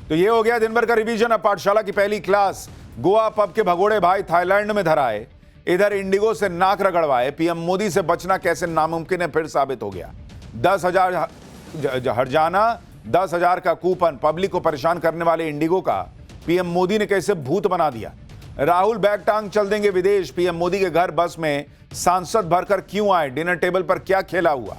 तो ये हो गया दिन भर का रिवीजन। अब पाठशाला की पहली क्लास। गोवा पब के भगोड़े भाई थाईलैंड में धराए, इधर इंडिगो से नाक रगड़वाए। पीएम मोदी से बचना कैसे नामुमकिन है फिर साबित हो गया। 10,000 हर्जाना, 10,000 का कूपन, पब्लिक को परेशान करने वाले इंडिगो का पीएम मोदी ने कैसे भूत बना दिया। राहुल बैग टांग चल देंगे विदेश। पीएम मोदी के घर बस में सांसद भरकर क्यों आए, डिनर टेबल पर क्या खेला हुआ।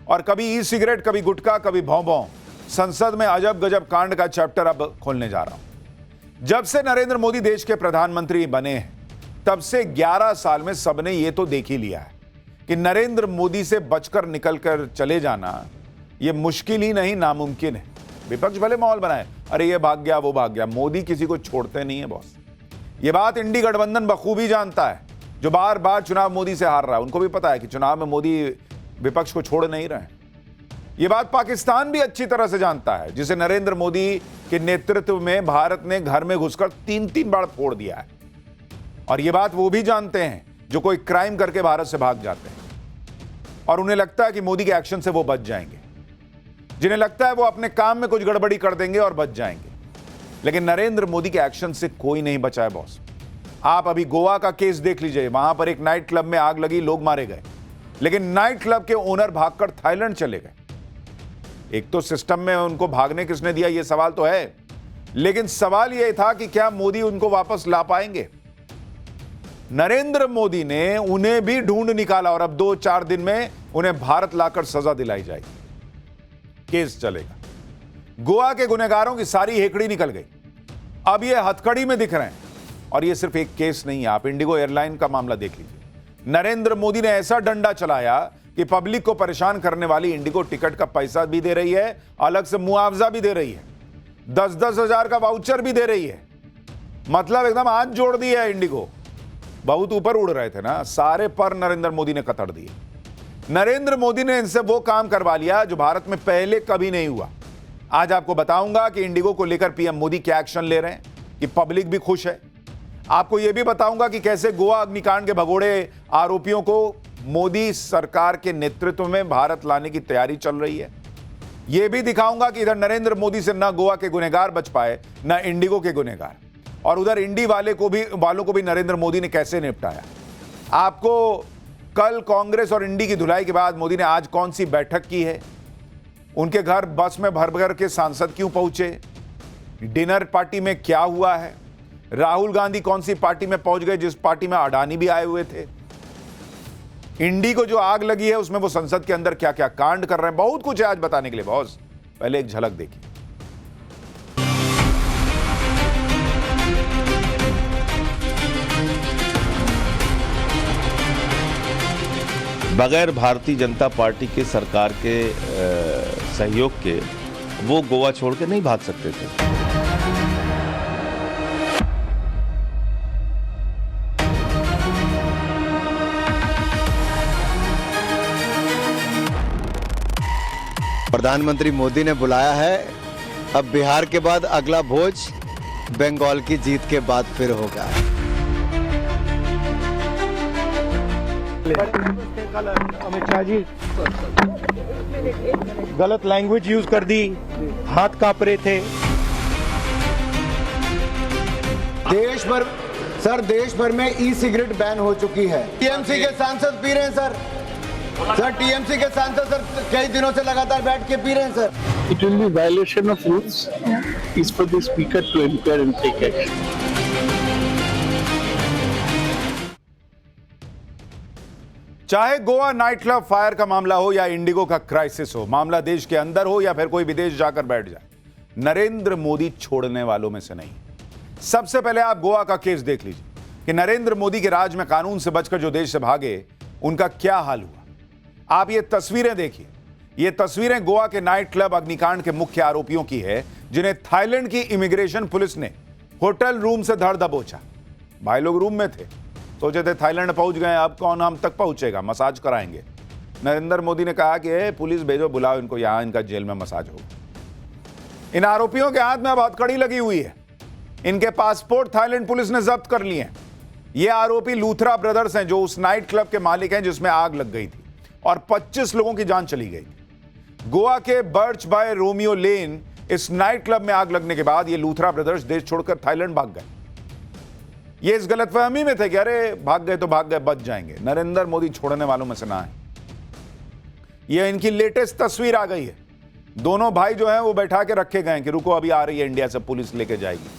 और कभी ई सिगरेट, कभी गुटखा, कभी भौं-भौं। संसद में अजब गजब कांड का चैप्टर अब खोलने जा रहा हूं। जब से नरेंद्र मोदी देश के प्रधानमंत्री बने हैं तब से 11 साल में सबने ये तो देख ही लिया है कि नरेंद्र मोदी से बचकर निकलकर चले जाना ये मुश्किल ही नहीं नामुमकिन है। विपक्ष भले माहौल बनाए, अरे ये भाग गया वो भाग गया, मोदी किसी को छोड़ते नहीं है बॉस। ये बात इंडी गठबंधन बखूबी जानता है, जो बार बार चुनाव मोदी से हार रहा है। उनको भी पता है कि चुनाव में मोदी विपक्ष को छोड़ नहीं रहे। ये बात पाकिस्तान भी अच्छी तरह से जानता है, जिसे नरेंद्र मोदी के नेतृत्व में भारत ने घर में घुसकर 3-3 बार फोड़ दिया है। और ये बात वो भी जानते हैं जो कोई क्राइम करके भारत से भाग जाते हैं और उन्हें लगता है कि मोदी के एक्शन से वो बच जाएंगे, जिन्हें लगता है वो अपने काम में कुछ गड़बड़ी कर देंगे और बच जाएंगे। लेकिन नरेंद्र मोदी के एक्शन से कोई नहीं बचा है बॉस। आप अभी गोवा का केस देख लीजिए। वहां पर एक नाइट क्लब में आग लगी, लोग मारे गए, लेकिन नाइट क्लब के ओनर भागकर थाईलैंड चले गए। एक तो सिस्टम में उनको भागने किसने दिया, यह सवाल तो है, लेकिन सवाल यह था कि क्या मोदी उनको वापस ला पाएंगे। नरेंद्र मोदी ने उन्हें भी ढूंढ निकाला और अब 2-4 दिन में उन्हें भारत लाकर सजा दिलाई जाएगी। केस चलेगा। गोवा के गुनहगारों की सारी हेकड़ी निकल गई, अब ये हथकड़ी में दिख रहे हैं। और ये सिर्फ एक केस नहीं है, आप इंडिगो एयरलाइन का मामला देख लीजिए। नरेंद्र मोदी ने ऐसा डंडा चलाया कि पब्लिक को परेशान करने वाली इंडिगो टिकट का पैसा भी दे रही है, अलग से मुआवजा भी दे रही है, 10-10 हजार का वाउचर भी दे रही है। मतलब एकदम हाथ जोड़ दिया है इंडिगो। बहुत ऊपर उड़ रहे थे ना, सारे पर नरेंद्र मोदी ने कतड़ दिए। नरेंद्र मोदी ने इनसे वो काम करवा लिया जो भारत में पहले कभी नहीं हुआ। आज आपको बताऊंगा कि इंडिगो को लेकर पीएम मोदी क्या एक्शन ले रहे हैं कि पब्लिक भी खुश है। आपको यह भी बताऊंगा कि कैसे गोवा अग्निकांड के भगोड़े आरोपियों को मोदी सरकार के नेतृत्व में भारत लाने की तैयारी चल रही है। यह भी दिखाऊंगा कि इधर नरेंद्र मोदी से ना गोवा के गुनहगार बच पाए, ना इंडिगो के गुनहगार, और उधर इंडी वालों को भी नरेंद्र मोदी ने कैसे निपटाया। आपको कल कांग्रेस और इंडी की धुलाई के बाद मोदी ने आज कौन सी बैठक की है, उनके घर बस में भर भर के सांसद क्यों पहुंचे, डिनर पार्टी में क्या हुआ है, राहुल गांधी कौन सी पार्टी में पहुंच गए जिस पार्टी में अडानी भी आए हुए थे, इंडी को जो आग लगी है उसमें वो संसद के अंदर क्या क्या कांड कर रहे हैं। बहुत कुछ है आज बताने के लिए बॉस। पहले एक झलक देखिए। बगैर भारतीय जनता पार्टी के सरकार के सहयोग के वो गोवा छोड़ के नहीं भाग सकते थे। प्रधानमंत्री मोदी ने बुलाया है। अब बिहार के बाद अगला भोज बंगाल की जीत के बाद फिर होगा। अमित शाह जी गलत लैंग्वेज यूज कर दी, हाथ कांप रहे थे। देश भर में ई सिगरेट बैन हो चुकी है। टीएमसी के सांसद पी रहे हैं सर टीएमसी के सांसद सर कई दिनों से लगातार बैठ के पी रहे हैं sir. It will be violation of rules. Is for the speaker to inquire and take action. चाहे गोवा नाइट क्लब फायर का मामला हो या इंडिगो का क्राइसिस हो, मामला देश के अंदर हो या फिर कोई विदेश जाकर बैठ जाए, नरेंद्र मोदी छोड़ने वालों में से नहीं। सबसे पहले आप गोवा का केस देख लीजिए कि नरेंद्र मोदी के राज में कानून से बचकर जो देश से भागे उनका क्या हाल हुआ। आप ये तस्वीरें देखिए। ये तस्वीरें गोवा के नाइट क्लब अग्निकांड के मुख्य आरोपियों की है, जिन्हें थाईलैंड की इमिग्रेशन पुलिस ने होटल रूम से धर दबोचा। भाई लोग रूम में थे, सोचे थे थाईलैंड पहुंच गए, अब कौन हम तक पहुंचेगा, मसाज कराएंगे। नरेंद्र मोदी ने कहा कि पुलिस भेजो, बुलाओ इनको, यहां इनका जेल में मसाज होगा। इन आरोपियों के हाथ में अब हथकड़ी लगी हुई है। इनके पासपोर्ट थाईलैंड पुलिस ने जब्त कर लिए हैं। ये आरोपी लूथरा ब्रदर्स हैं, जो उस नाइट क्लब के मालिक हैं जिसमें आग लग गई थी और 25 लोगों की जान चली गई। गोवा के बर्च बाय रोमियो लेन इस नाइट क्लब में आग लगने के बाद ये लूथरा ब्रदर्स देश छोड़कर थाईलैंड भाग गए। ये इस गलतफहमी में थे कि अरे भाग गए तो भाग गए, बच जाएंगे। नरेंद्र मोदी छोड़ने वालों में से ना है। ये इनकी लेटेस्ट तस्वीर आ गई है। दोनों भाई जो हैं वो बैठा के रखे गए कि रुको अभी आ रही है इंडिया से, पुलिस लेके जाएगी।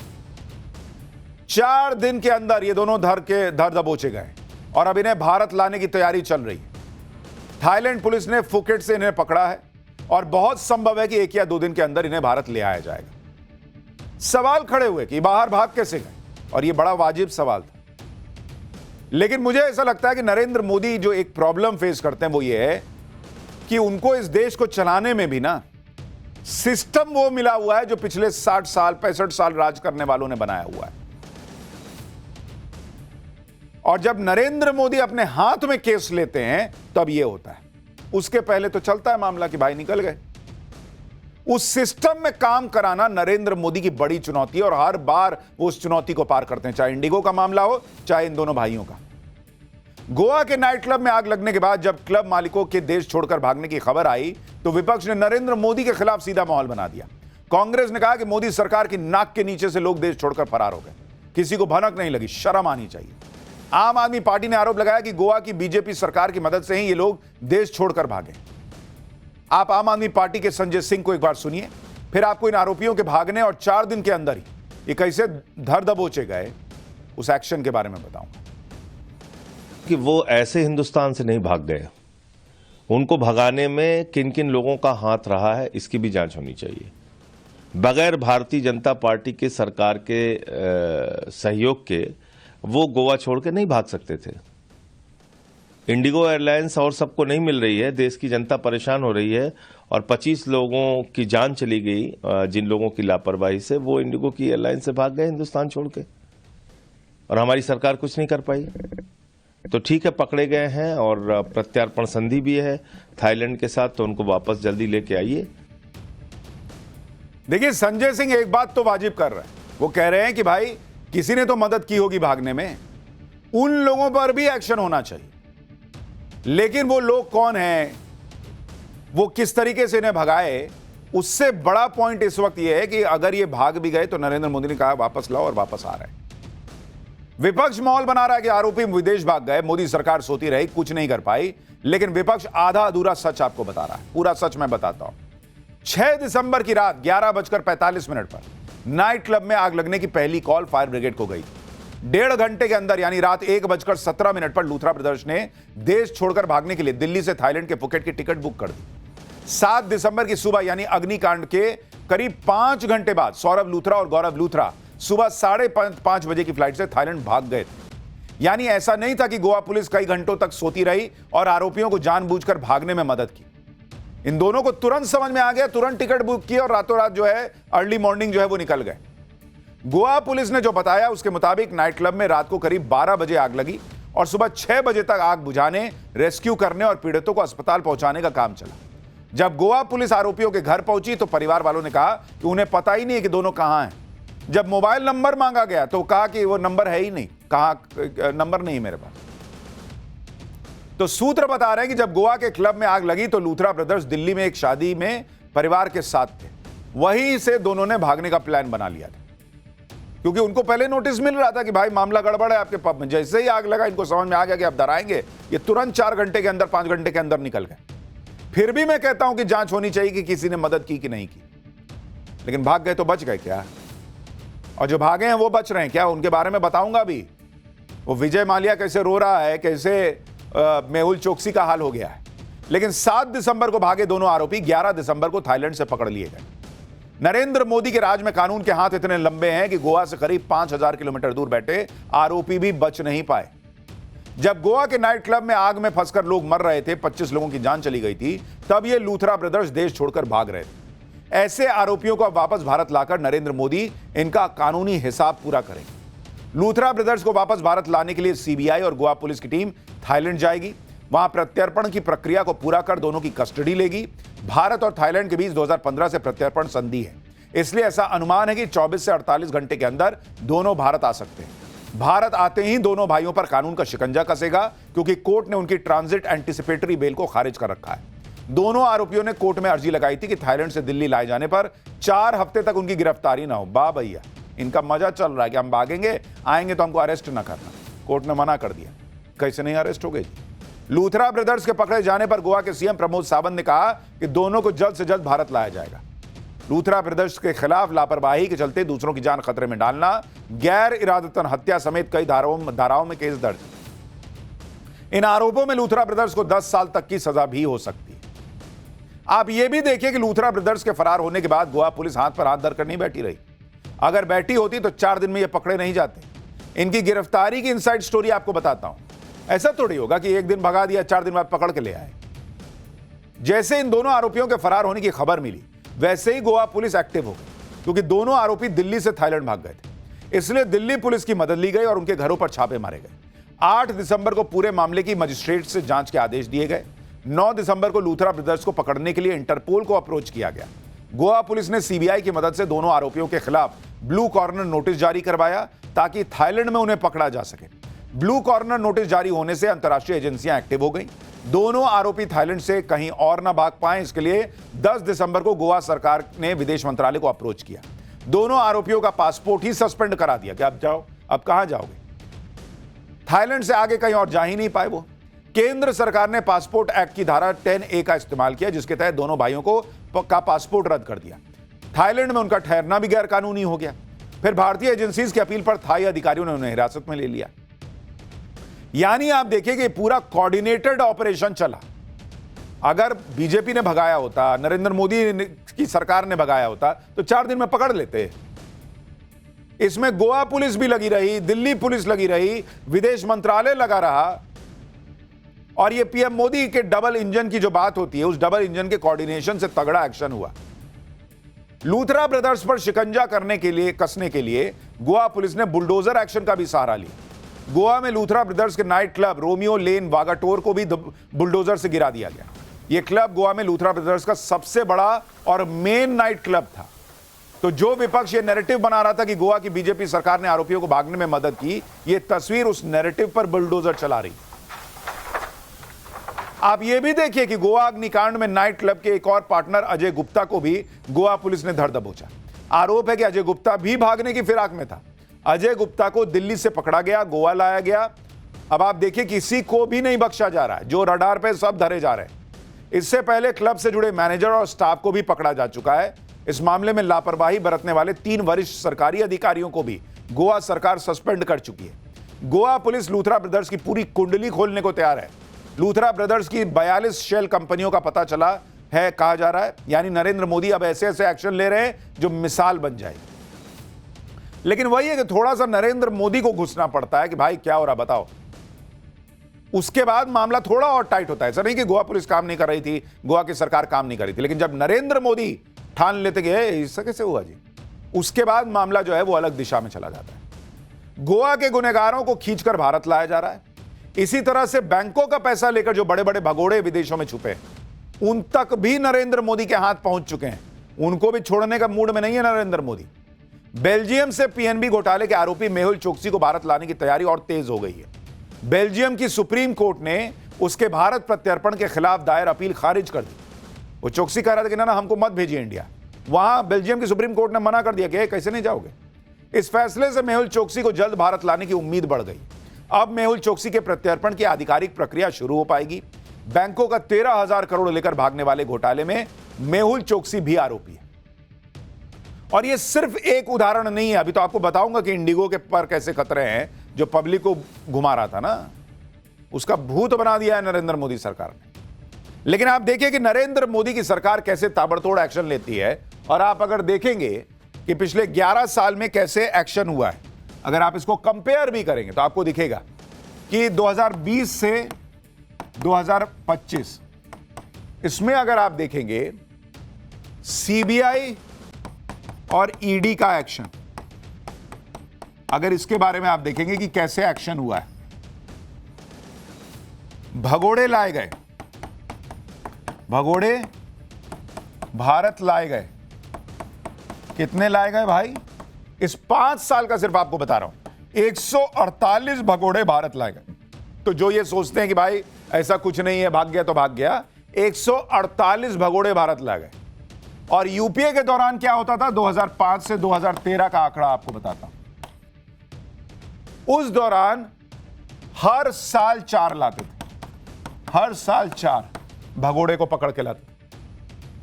4 दिन के अंदर ये दोनों धर दबोचे गए और अब इन्हें भारत लाने की तैयारी चल रही है। थाईलैंड पुलिस ने फुकेट से इन्हें पकड़ा है और बहुत संभव है कि 1 या 2 दिन के अंदर इन्हें भारत ले आया जाएगा। सवाल खड़े हुए कि बाहर भाग कैसे गए, और यह बड़ा वाजिब सवाल था। लेकिन मुझे ऐसा लगता है कि नरेंद्र मोदी जो एक प्रॉब्लम फेस करते हैं वो ये है कि उनको इस देश को चलाने में भी ना सिस्टम वो मिला हुआ है जो पिछले 60 साल 65 साल राज करने वालों ने बनाया हुआ है। और जब नरेंद्र मोदी अपने हाथ में केस लेते हैं तब ये होता है। उसके पहले तो चलता है मामला कि भाई निकल गए। उस सिस्टम में काम कराना नरेंद्र मोदी की बड़ी चुनौती है और हर बार वो उस चुनौती को पार करते हैं, चाहे इंडिगो का मामला हो चाहे इन दोनों भाइयों का। गोवा के नाइट क्लब में आग लगने के बाद जब क्लब मालिकों के देश छोड़कर भागने की खबर आई तो विपक्ष ने नरेंद्र मोदी के खिलाफ सीधा माहौल बना दिया। कांग्रेस ने कहा कि मोदी सरकार की नाक के नीचे से लोग देश छोड़कर फरार हो गए, किसी को भनक नहीं लगी, शर्म आनी चाहिए। आम आदमी पार्टी ने आरोप लगाया कि गोवा की बीजेपी सरकार की मदद से ही ये लोग देश छोड़कर भागे। आप आम आदमी पार्टी के संजय सिंह को एक बार सुनिए, फिर आपको इन आरोपियों के भागने और 4 दिन के अंदर ही ये कैसे धर दबोचे गए उस एक्शन के बारे में बताऊंगा। कि वो ऐसे हिंदुस्तान से नहीं भाग गए। उनको भगाने में किन किन लोगों का हाथ रहा है इसकी भी जांच होनी चाहिए। बगैर भारतीय जनता पार्टी के सरकार के सहयोग के वो गोवा छोड़ के नहीं भाग सकते थे। इंडिगो एयरलाइंस और सबको नहीं मिल रही है, देश की जनता परेशान हो रही है और 25 लोगों की जान चली गई जिन लोगों की लापरवाही से। वो इंडिगो की एयरलाइन से भाग गए हिंदुस्तान छोड़ के और हमारी सरकार कुछ नहीं कर पाई। तो ठीक है, पकड़े गए हैं और प्रत्यार्पण संधि भी है थाईलैंड के साथ, तो उनको वापस जल्दी लेके आइए। देखिए, संजय सिंह एक बात तो वाजिब कर रहे हैं। वो कह रहे हैं कि भाई किसी ने तो मदद की होगी भागने में, उन लोगों पर भी एक्शन होना चाहिए। लेकिन वो लोग कौन हैं, वो किस तरीके से इन्हें भगाए, उससे बड़ा पॉइंट इस वक्त ये है कि अगर ये भाग भी गए तो नरेंद्र मोदी ने कहा वापस लाओ और वापस आ रहे हैं। विपक्ष माहौल बना रहा है कि आरोपी विदेश भाग गए, मोदी सरकार सोती रही, कुछ नहीं कर पाई। लेकिन विपक्ष आधा अधूरा सच आपको बता रहा है, पूरा सच मैं बताता हूं। 6 दिसंबर की रात 11:45 पर नाइट क्लब में आग लगने की पहली कॉल फायर ब्रिगेड को गई। 1.5 घंटे के अंदर यानी रात 1:17 पर लूथरा ब्रदर्स ने देश छोड़कर भागने के लिए दिल्ली से थाईलैंड के फुकेट की टिकट बुक कर दी। 7 दिसंबर की सुबह यानी अग्निकांड के करीब 5 घंटे बाद सौरभ लूथरा और गौरव लूथरा सुबह 5:30 बजे की फ्लाइट से थाईलैंड भाग गए थे। यानी ऐसा नहीं था कि गोवा पुलिस कई घंटों तक सोती रही और आरोपियों को जानबूझकर भागने में मदद की। इन दोनों को तुरंत समझ में आ गया, तुरंत टिकट बुक की और रातों रात जो है अर्ली मॉर्निंग जो है वो निकल गए। गोवा पुलिस ने जो बताया उसके मुताबिक नाइट क्लब में रात को करीब 12 बजे आग लगी और सुबह 6 बजे तक आग बुझाने, रेस्क्यू करने और पीड़ितों को अस्पताल पहुंचाने का काम चला। जब गोवा पुलिस आरोपियों के घर पहुंची तो परिवार वालों ने कहा कि उन्हें पता ही नहीं है कि दोनों कहां हैं। जब मोबाइल नंबर मांगा गया तो कहा कि वो नंबर है ही नहीं, कहा नंबर नहीं मेरे पास। तो सूत्र बता रहे हैं कि जब गोवा के क्लब में आग लगी तो लूथरा ब्रदर्स दिल्ली में एक शादी में परिवार के साथ थे। वहीं से दोनों ने भागने का प्लान बना लिया था, क्योंकि उनको पहले नोटिस मिल रहा था कि भाई मामला गड़बड़ है आपके पब में। जैसे ही आग लगा इनको समझ में आ गया कि अब डराएंगे, ये तुरंत 4 घंटे के अंदर 5 घंटे के अंदर निकल गए। फिर भी मैं कहता हूं कि जांच होनी चाहिए कि किसी ने मदद की कि नहीं की। लेकिन भाग गए तो बच गए क्या? और जो भागे हैं वो बच रहे हैं क्या? उनके बारे में बताऊंगा भी। वो विजय माल्या कैसे रो रहा है, कैसे मेहुल चोकसी का हाल हो गया है। लेकिन 7 दिसंबर को भागे दोनों आरोपी 11 दिसंबर को थाईलैंड से पकड़ लिए गए। नरेंद्र मोदी के राज में कानून के हाथ इतने लंबे हैं कि गोवा से करीब 5000 किलोमीटर दूर बैठे आरोपी भी बच नहीं पाए। जब गोवा के नाइट क्लब में आग में फंसकर लोग मर रहे थे, 25 लोगों की जान चली गई थी, तब ये लूथरा ब्रदर्स देश छोड़कर भाग रहे थे। ऐसे आरोपियों को वापस भारत लाकर नरेंद्र मोदी इनका कानूनी हिसाब पूरा करेंगे। लूथरा ब्रदर्स को वापस भारत लाने के लिए सीबीआई और गोवा पुलिस की टीम थाईलैंड जाएगी। वहां प्रत्यर्पण की प्रक्रिया को पूरा कर दोनों की कस्टडी लेगी। भारत और थाईलैंड के बीच 2015 से प्रत्यर्पण संधि है, इसलिए ऐसा अनुमान है कि 24 से 48 घंटे के अंदर दोनों भारत आ सकते हैं। भारत आते ही दोनों भाइयों पर कानून का शिकंजा कसेगा, क्योंकि कोर्ट ने उनकी ट्रांजिट एंटीसिपेटरी बेल को खारिज कर रखा है। दोनों आरोपियों ने कोर्ट में अर्जी लगाई थी कि थाईलैंड से दिल्ली लाए जाने पर 4 हफ्ते तक उनकी गिरफ्तारी ना हो। वाह भैया, इनका मजा चल रहा है कि हम भागेंगे, आएंगे तो हमको अरेस्ट ना करना। कोर्ट ने मना कर दिया। कैसे नहीं अरेस्ट हो गए? लूथरा ब्रदर्स के पकड़े जाने पर गोवा के सीएम प्रमोद सावंत ने कहा कि दोनों को जल्द से जल्द भारत लाया जाएगा। लूथरा ब्रदर्स के खिलाफ लापरवाही के चलते दूसरों की जान खतरे में डालना, गैर इरादतन हत्या समेत कई धाराओं में केस दर्ज। इन आरोपों में लूथरा ब्रदर्स को 10 साल तक की सजा भी हो सकती है। आप यह भी देखिए कि लूथरा ब्रदर्स के फरार होने के बाद गोवा पुलिस हाथ पर हाथ धरकर नहीं बैठी रही। अगर बैठी होती तो 4 दिन में ये पकड़े नहीं जाते। इनकी गिरफ्तारी की इनसाइड स्टोरी आपको बताता हूं। ऐसा थोड़ी होगा कि एक दिन भगा दिया, 4 दिन बाद पकड़ के ले आए। जैसे इन दोनों आरोपियों के फरार होने की खबर मिली, वैसे ही गोवा पुलिस एक्टिव हो गई, क्योंकि दोनों आरोपी दिल्ली से थाईलैंड भाग गए थे। इसलिए दिल्ली पुलिस की मदद ली गई और उनके घरों पर छापे मारे गए। 8 दिसंबर को पूरे मामले की मजिस्ट्रेट से जांच के आदेश दिए गए। 9 दिसंबर को लूथरा ब्रदर्स को पकड़ने के लिए इंटरपोल को अप्रोच किया गया। गोवा पुलिस ने सीबीआई की मदद से दोनों आरोपियों के खिलाफ ब्लू कॉर्नर नोटिस जारी करवाया ताकि थाईलैंड में उन्हें पकड़ा जा सके। ब्लू कॉर्नर नोटिस जारी होने से अंतर्राष्ट्रीय एजेंसियां एक्टिव हो गई। दोनों आरोपी थाईलैंड से कहीं और ना भाग पाए, इसके लिए 10 दिसंबर को गोवा सरकार ने विदेश मंत्रालय को अप्रोच किया। दोनों आरोपियों का पासपोर्ट ही सस्पेंड करा दिया कि अब जाओ, अब कहां जाओगे? थाईलैंड से आगे कहीं और जा ही नहीं पाए वो। केंद्र सरकार ने पासपोर्ट एक्ट की धारा 10A का इस्तेमाल किया, जिसके तहत दोनों भाइयों का पासपोर्ट रद्द कर दिया। थाईलैंड में उनका ठहरना भी गैर कानूनी हो गया। फिर भारतीय एजेंसीज की अपील पर थाई अधिकारियों ने उन्हें हिरासत में ले लिया। यानी आप देखिए कि पूरा कोऑर्डिनेटेड ऑपरेशन चला। अगर बीजेपी ने भगाया होता, नरेंद्र मोदी की सरकार ने भगाया होता, तो 4 दिन में पकड़ लेते। इसमें गोवा पुलिस भी लगी रही, दिल्ली पुलिस लगी रही, विदेश मंत्रालय लगा रहा। और ये पीएम मोदी के डबल इंजन की जो बात होती है, उस डबल इंजन के कोऑर्डिनेशन से तगड़ा एक्शन हुआ। लूथरा ब्रदर्स पर शिकंजा कसने के लिए गोवा पुलिस ने बुलडोजर एक्शन का भी सहारा लिया। गोवा में लूथरा ब्रदर्स के night club Romeo Lane Vagator को भी बुलडोजर से गिरा दिया गया। यह क्लब गोवा में लूथरा ब्रदर्स का सबसे बड़ा और मेन नाइट क्लब था। तो जो विपक्ष ये नैरेटिव बना रहा था कि गोवा की बीजेपी सरकार ने आरोपियों को भागने में मदद की, यह तस्वीर उस नैरेटिव पर बुलडोजर चला रही। आप यह भी देखिए कि गोवा अग्निकांड में नाइट क्लब के एक और पार्टनर अजय गुप्ता को भी गोवा पुलिस ने धर दबोचा। आरोप है कि अजय गुप्ता भी भागने की फिराक में था। अजय गुप्ता को दिल्ली से पकड़ा गया, गोवा लाया गया। अब आप देखिए किसी को भी नहीं बख्शा जा रहा है, जो रडार पे सब धरे जा रहे हैं। इससे पहले क्लब से जुड़े मैनेजर और स्टाफ को भी पकड़ा जा चुका है। इस मामले में लापरवाही बरतने वाले 3 वरिष्ठ सरकारी अधिकारियों को भी गोवा सरकार सस्पेंड कर चुकी है। गोवा पुलिस लूथरा ब्रदर्स की पूरी कुंडली खोलने को तैयार है। लूथरा ब्रदर्स की 42 शेल कंपनियों का पता चला है, कहा जा रहा है। यानी नरेंद्र मोदी अब ऐसे ऐसे एक्शन ले रहे हैं जो मिसाल बन जाएगी। लेकिन वही है कि थोड़ा सा नरेंद्र मोदी को घुसना पड़ता है कि भाई क्या हो रहा बताओ। उसके बाद मामला थोड़ा और टाइट होता है। ऐसा नहीं कि गोवा पुलिस काम नहीं कर रही थी, गोवा की सरकार काम नहीं कर रही थी, लेकिन जब नरेंद्र मोदी ठान लेते गए इससे कैसे हुआ जी, उसके बाद मामला जो है वो अलग दिशा में चला जाता है। गोवा के गुनहगारों को खींचकर भारत लाया जा रहा है। इसी तरह से बैंकों का पैसा लेकर जो बड़े बड़े भगोड़े विदेशों में छुपे, उन तक भी नरेंद्र मोदी के हाथ पहुंच चुके हैं। उनको भी छोड़ने का मूड में नहीं है नरेंद्र मोदी। बेल्जियम से पीएनबी घोटाले के आरोपी मेहुल चोकसी को भारत लाने की तैयारी और तेज हो गई है। बेल्जियम की सुप्रीम कोर्ट ने उसके भारत प्रत्यर्पण के खिलाफ दायर अपील खारिज कर दी। वो चोकसी कह रहा था कि ना हमको मत भेजिए इंडिया। वहां बेल्जियम की सुप्रीम कोर्ट ने मना कर दिया कि कैसे नहीं जाओगे। इस फैसले से मेहुल चोकसी को जल्द भारत लाने की उम्मीद बढ़ गई। अब मेहुल चोकसी के प्रत्यर्पण की आधिकारिक प्रक्रिया शुरू हो पाएगी। बैंकों का 13,000 करोड़ लेकर भागने वाले घोटाले में मेहुल चोकसी भी आरोपी है। और यह सिर्फ एक उदाहरण नहीं है। अभी तो आपको बताऊंगा कि इंडिगो के पर कैसे खतरे हैं, जो पब्लिक को घुमा रहा था ना, उसका भूत बना दिया है नरेंद्र मोदी सरकार ने। लेकिन आप देखिए कि नरेंद्र मोदी की सरकार कैसे ताबड़तोड़ एक्शन लेती है। और आप अगर देखेंगे कि पिछले 11 साल में कैसे एक्शन हुआ है, अगर आप इसको कंपेयर भी करेंगे तो आपको दिखेगा कि 2020 से 2025 इसमें अगर आप देखेंगे सीबीआई और ईडी का एक्शन, अगर इसके बारे में आप देखेंगे कि कैसे एक्शन हुआ है। भगोड़े लाए गए, भगोड़े भारत लाए गए। कितने लाए गए भाई? इस 5 साल का सिर्फ आपको बता रहा हूं, 148 भगोड़े भारत लाए गए। तो जो ये सोचते हैं कि भाई ऐसा कुछ नहीं है, भाग गया तो भाग गया, 148 भगोड़े भारत ला गए। और यूपीए के दौरान क्या होता था, 2005 से 2013 का आंकड़ा आपको बताता हूं। उस दौरान हर साल 4 लाते थे, हर साल 4 भगोड़े को पकड़ के लाते।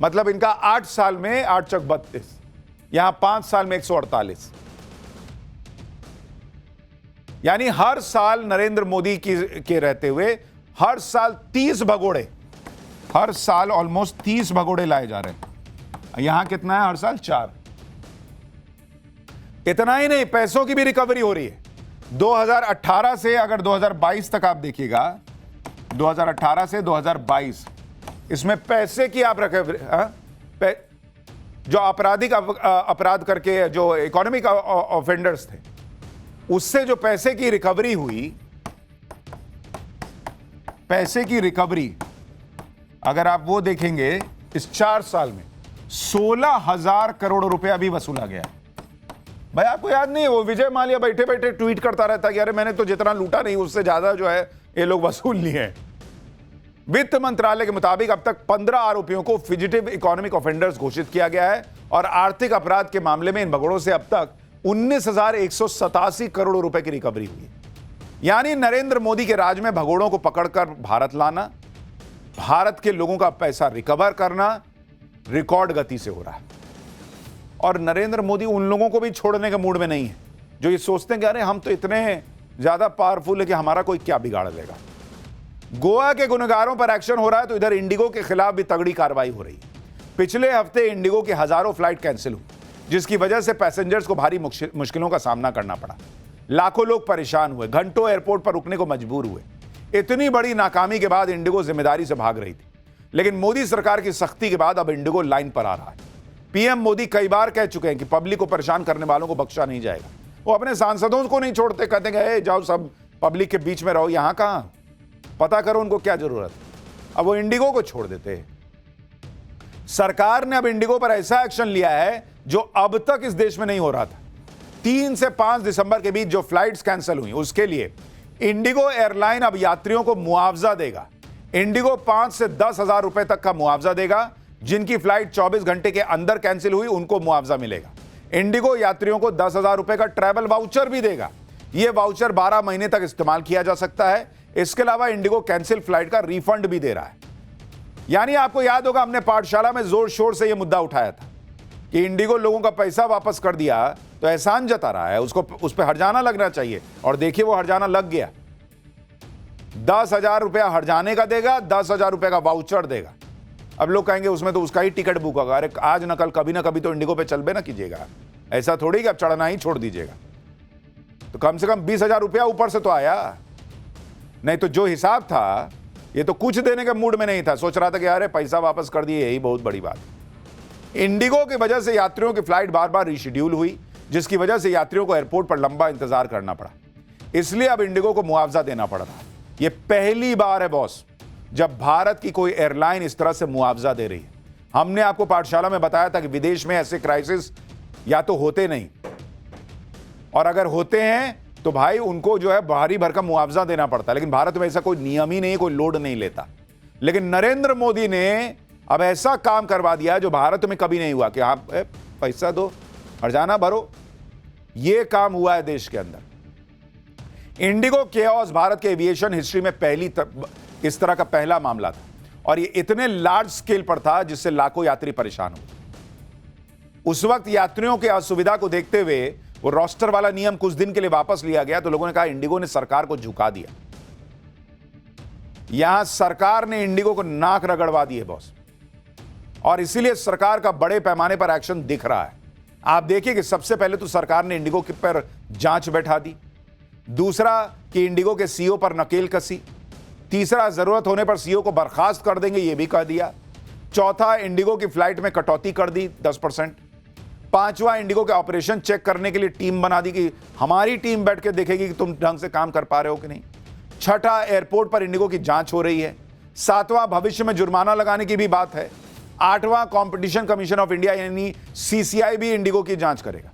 मतलब इनका 8 साल में 8 चक 32, यहां 5 साल में 148। यानी हर साल नरेंद्र मोदी के रहते हुए हर साल 30 भगोड़े, हर साल ऑलमोस्ट 30 भगोड़े लाए जा रहे हैं। यहां कितना है, हर साल 4। इतना ही नहीं, पैसों की भी रिकवरी हो रही है। 2018 से अगर 2022 तक आप देखिएगा, 2018 से 2022 इसमें पैसे की आप रिकवरी, जो आपराधिक अपराध करके जो इकोनॉमिक ऑफेंडर्स थे, उससे जो पैसे की रिकवरी हुई, पैसे की रिकवरी अगर आप वो देखेंगे, इस 4 साल में 16,000 करोड़ रुपया भी वसूला गया। भाई आपको याद नहीं है, वो विजय माल्या बैठे बैठे ट्वीट करता रहता कि अरे मैंने तो जितना लूटा नहीं उससे ज्यादा जो है ये लोग वसूल लिए हैं। वित्त मंत्रालय के मुताबिक अब तक 15 आरोपियों को फिजिटिव इकोनॉमिक ऑफेंडर्स घोषित किया गया है और आर्थिक अपराध के मामले में इन भगोड़ों से अब तक 19,187 करोड़ रुपए की रिकवरी हुई है। यानी नरेंद्र मोदी के राज में भगोड़ों को पकड़कर भारत लाना, भारत के लोगों का पैसा रिकवर करना रिकॉर्ड गति से हो रहा है। और नरेंद्र मोदी उन लोगों को भी छोड़ने के मूड में नहीं है जो ये सोचते हैं कि अरे हम तो इतने ज्यादा पावरफुल है कि हमारा कोई क्या बिगाड़ लेगा। गोवा के गुनहगारों पर एक्शन हो रहा है तो इधर इंडिगो के खिलाफ भी तगड़ी कार्रवाई हो रही है। पिछले हफ्ते इंडिगो की हजारों फ्लाइट कैंसिल हुई, जिसकी वजह से पैसेंजर्स को भारी मुश्किलों का सामना करना पड़ा। लाखों लोग परेशान हुए, घंटों एयरपोर्ट पर रुकने को मजबूर हुए। इतनी बड़ी नाकामी के बाद इंडिगो जिम्मेदारी से भाग रही थी, लेकिन मोदी सरकार की सख्ती के बाद अब इंडिगो लाइन पर आ रहा है। पीएम मोदी कई बार कह चुके हैं कि पब्लिक को परेशान करने वालों को बख्शा नहीं जाएगा। वो अपने सांसदों को नहीं छोड़ते, कहते हैं जाओ सब पब्लिक के बीच में रहो। यहां कहां, पता करो उनको क्या जरूरत है। अब वो इंडिगो को छोड़ देते हैं। सरकार ने अब इंडिगो पर ऐसा एक्शन लिया है जो अब तक इस देश में नहीं हो रहा था। 3 से 5 दिसंबर के बीच जो फ्लाइट्स कैंसिल हुई उसके लिए इंडिगो एयरलाइन अब यात्रियों को मुआवजा देगा। इंडिगो 5 से 10 हजार रुपए तक का मुआवजा देगा। जिनकी फ्लाइट 24 घंटे के अंदर कैंसिल हुई उनको मुआवजा मिलेगा। इंडिगो यात्रियों को 10,000 रुपए का ट्रैवल वाउचर भी देगा। यह वाउचर 12 महीने तक इस्तेमाल किया जा सकता है। इसके अलावा इंडिगो कैंसिल फ्लाइट का रिफंड भी दे रहा है। यानी आपको याद होगा हमने पाठशाला में जोर शोर से यह मुद्दा उठाया था कि इंडिगो लोगों का पैसा वापस कर दिया तो एहसान जता रहा है, उसको उस पर हर्जाना लगना चाहिए। और देखिए वो हर्जाना लग गया। 10,000 रुपया हर्जाने का देगा, 10,000 रुपए का वाउचर देगा। अब लोग कहेंगे उसमें तो उसका ही टिकट बुक होगा। अरे आज न कल कभी ना कभी तो इंडिगो पे चल बे ना कीजिएगा। ऐसा थोड़ी कि अब चढ़ना ही छोड़ दीजिएगा। तो कम से कम 20,000 रुपया ऊपर से तो आया। नहीं तो जो हिसाब था ये तो कुछ देने के मूड में नहीं था। सोच रहा था कि अरे पैसा वापस कर दिए, यही बहुत बड़ी बात। इंडिगो की वजह से यात्रियों की फ्लाइट बार बार रिशेड्यूल हुई, जिसकी वजह से यात्रियों को एयरपोर्ट पर लंबा इंतजार करना पड़ा। इसलिए अब इंडिगो को मुआवजा देना पड़ रहा है। यह पहली बार है बॉस जब भारत की कोई एयरलाइन इस तरह से मुआवजा दे रही है। हमने आपको पाठशाला में बताया था कि विदेश में ऐसे क्राइसिस या तो होते नहीं, और अगर होते हैं तो भाई उनको जो है भारी भरकम मुआवजा देना पड़ता है। लेकिन भारत में ऐसा कोई नियम ही नहीं, कोई लोड नहीं लेता। लेकिन नरेंद्र मोदी ने अब ऐसा काम करवा दिया जो भारत में कभी नहीं हुआ कि आप पैसा दो, हर्जाना भरो। यह काम हुआ है देश के अंदर। इंडिगो केओस भारत के एविएशन हिस्ट्री में इस तरह का पहला मामला था, और ये इतने लार्ज स्केल पर था जिससे लाखों यात्री परेशान हुए। उस वक्त यात्रियों की असुविधा को देखते हुए वो रोस्टर वाला नियम कुछ दिन के लिए वापस लिया गया, तो लोगों ने कहा इंडिगो ने सरकार को झुका दिया। यहां सरकार ने इंडिगो को नाक रगड़वा दी है बॉस, और इसीलिए सरकार का बड़े पैमाने पर एक्शन दिख रहा है। आप देखिए कि सबसे पहले तो सरकार ने इंडिगो के पर जांच बैठा दी, दूसरा कि इंडिगो के सीईओ पर नकेल कसी, तीसरा जरूरत होने पर सीईओ को बर्खास्त कर देंगे यह भी कह दिया, चौथा इंडिगो की फ्लाइट में कटौती कर दी 10%, पांचवा इंडिगो के ऑपरेशन चेक करने के लिए टीम बना दी कि हमारी टीम बैठ के देखेगी कि तुम ढंग से काम कर पा रहे हो कि नहीं, छठा एयरपोर्ट पर इंडिगो की जांच हो रही है, सातवां भविष्य में जुर्माना लगाने की भी बात है, आठवां कंपटीशन कमीशन ऑफ इंडिया यानी सीसीआई भी इंडिगो की जांच करेगा।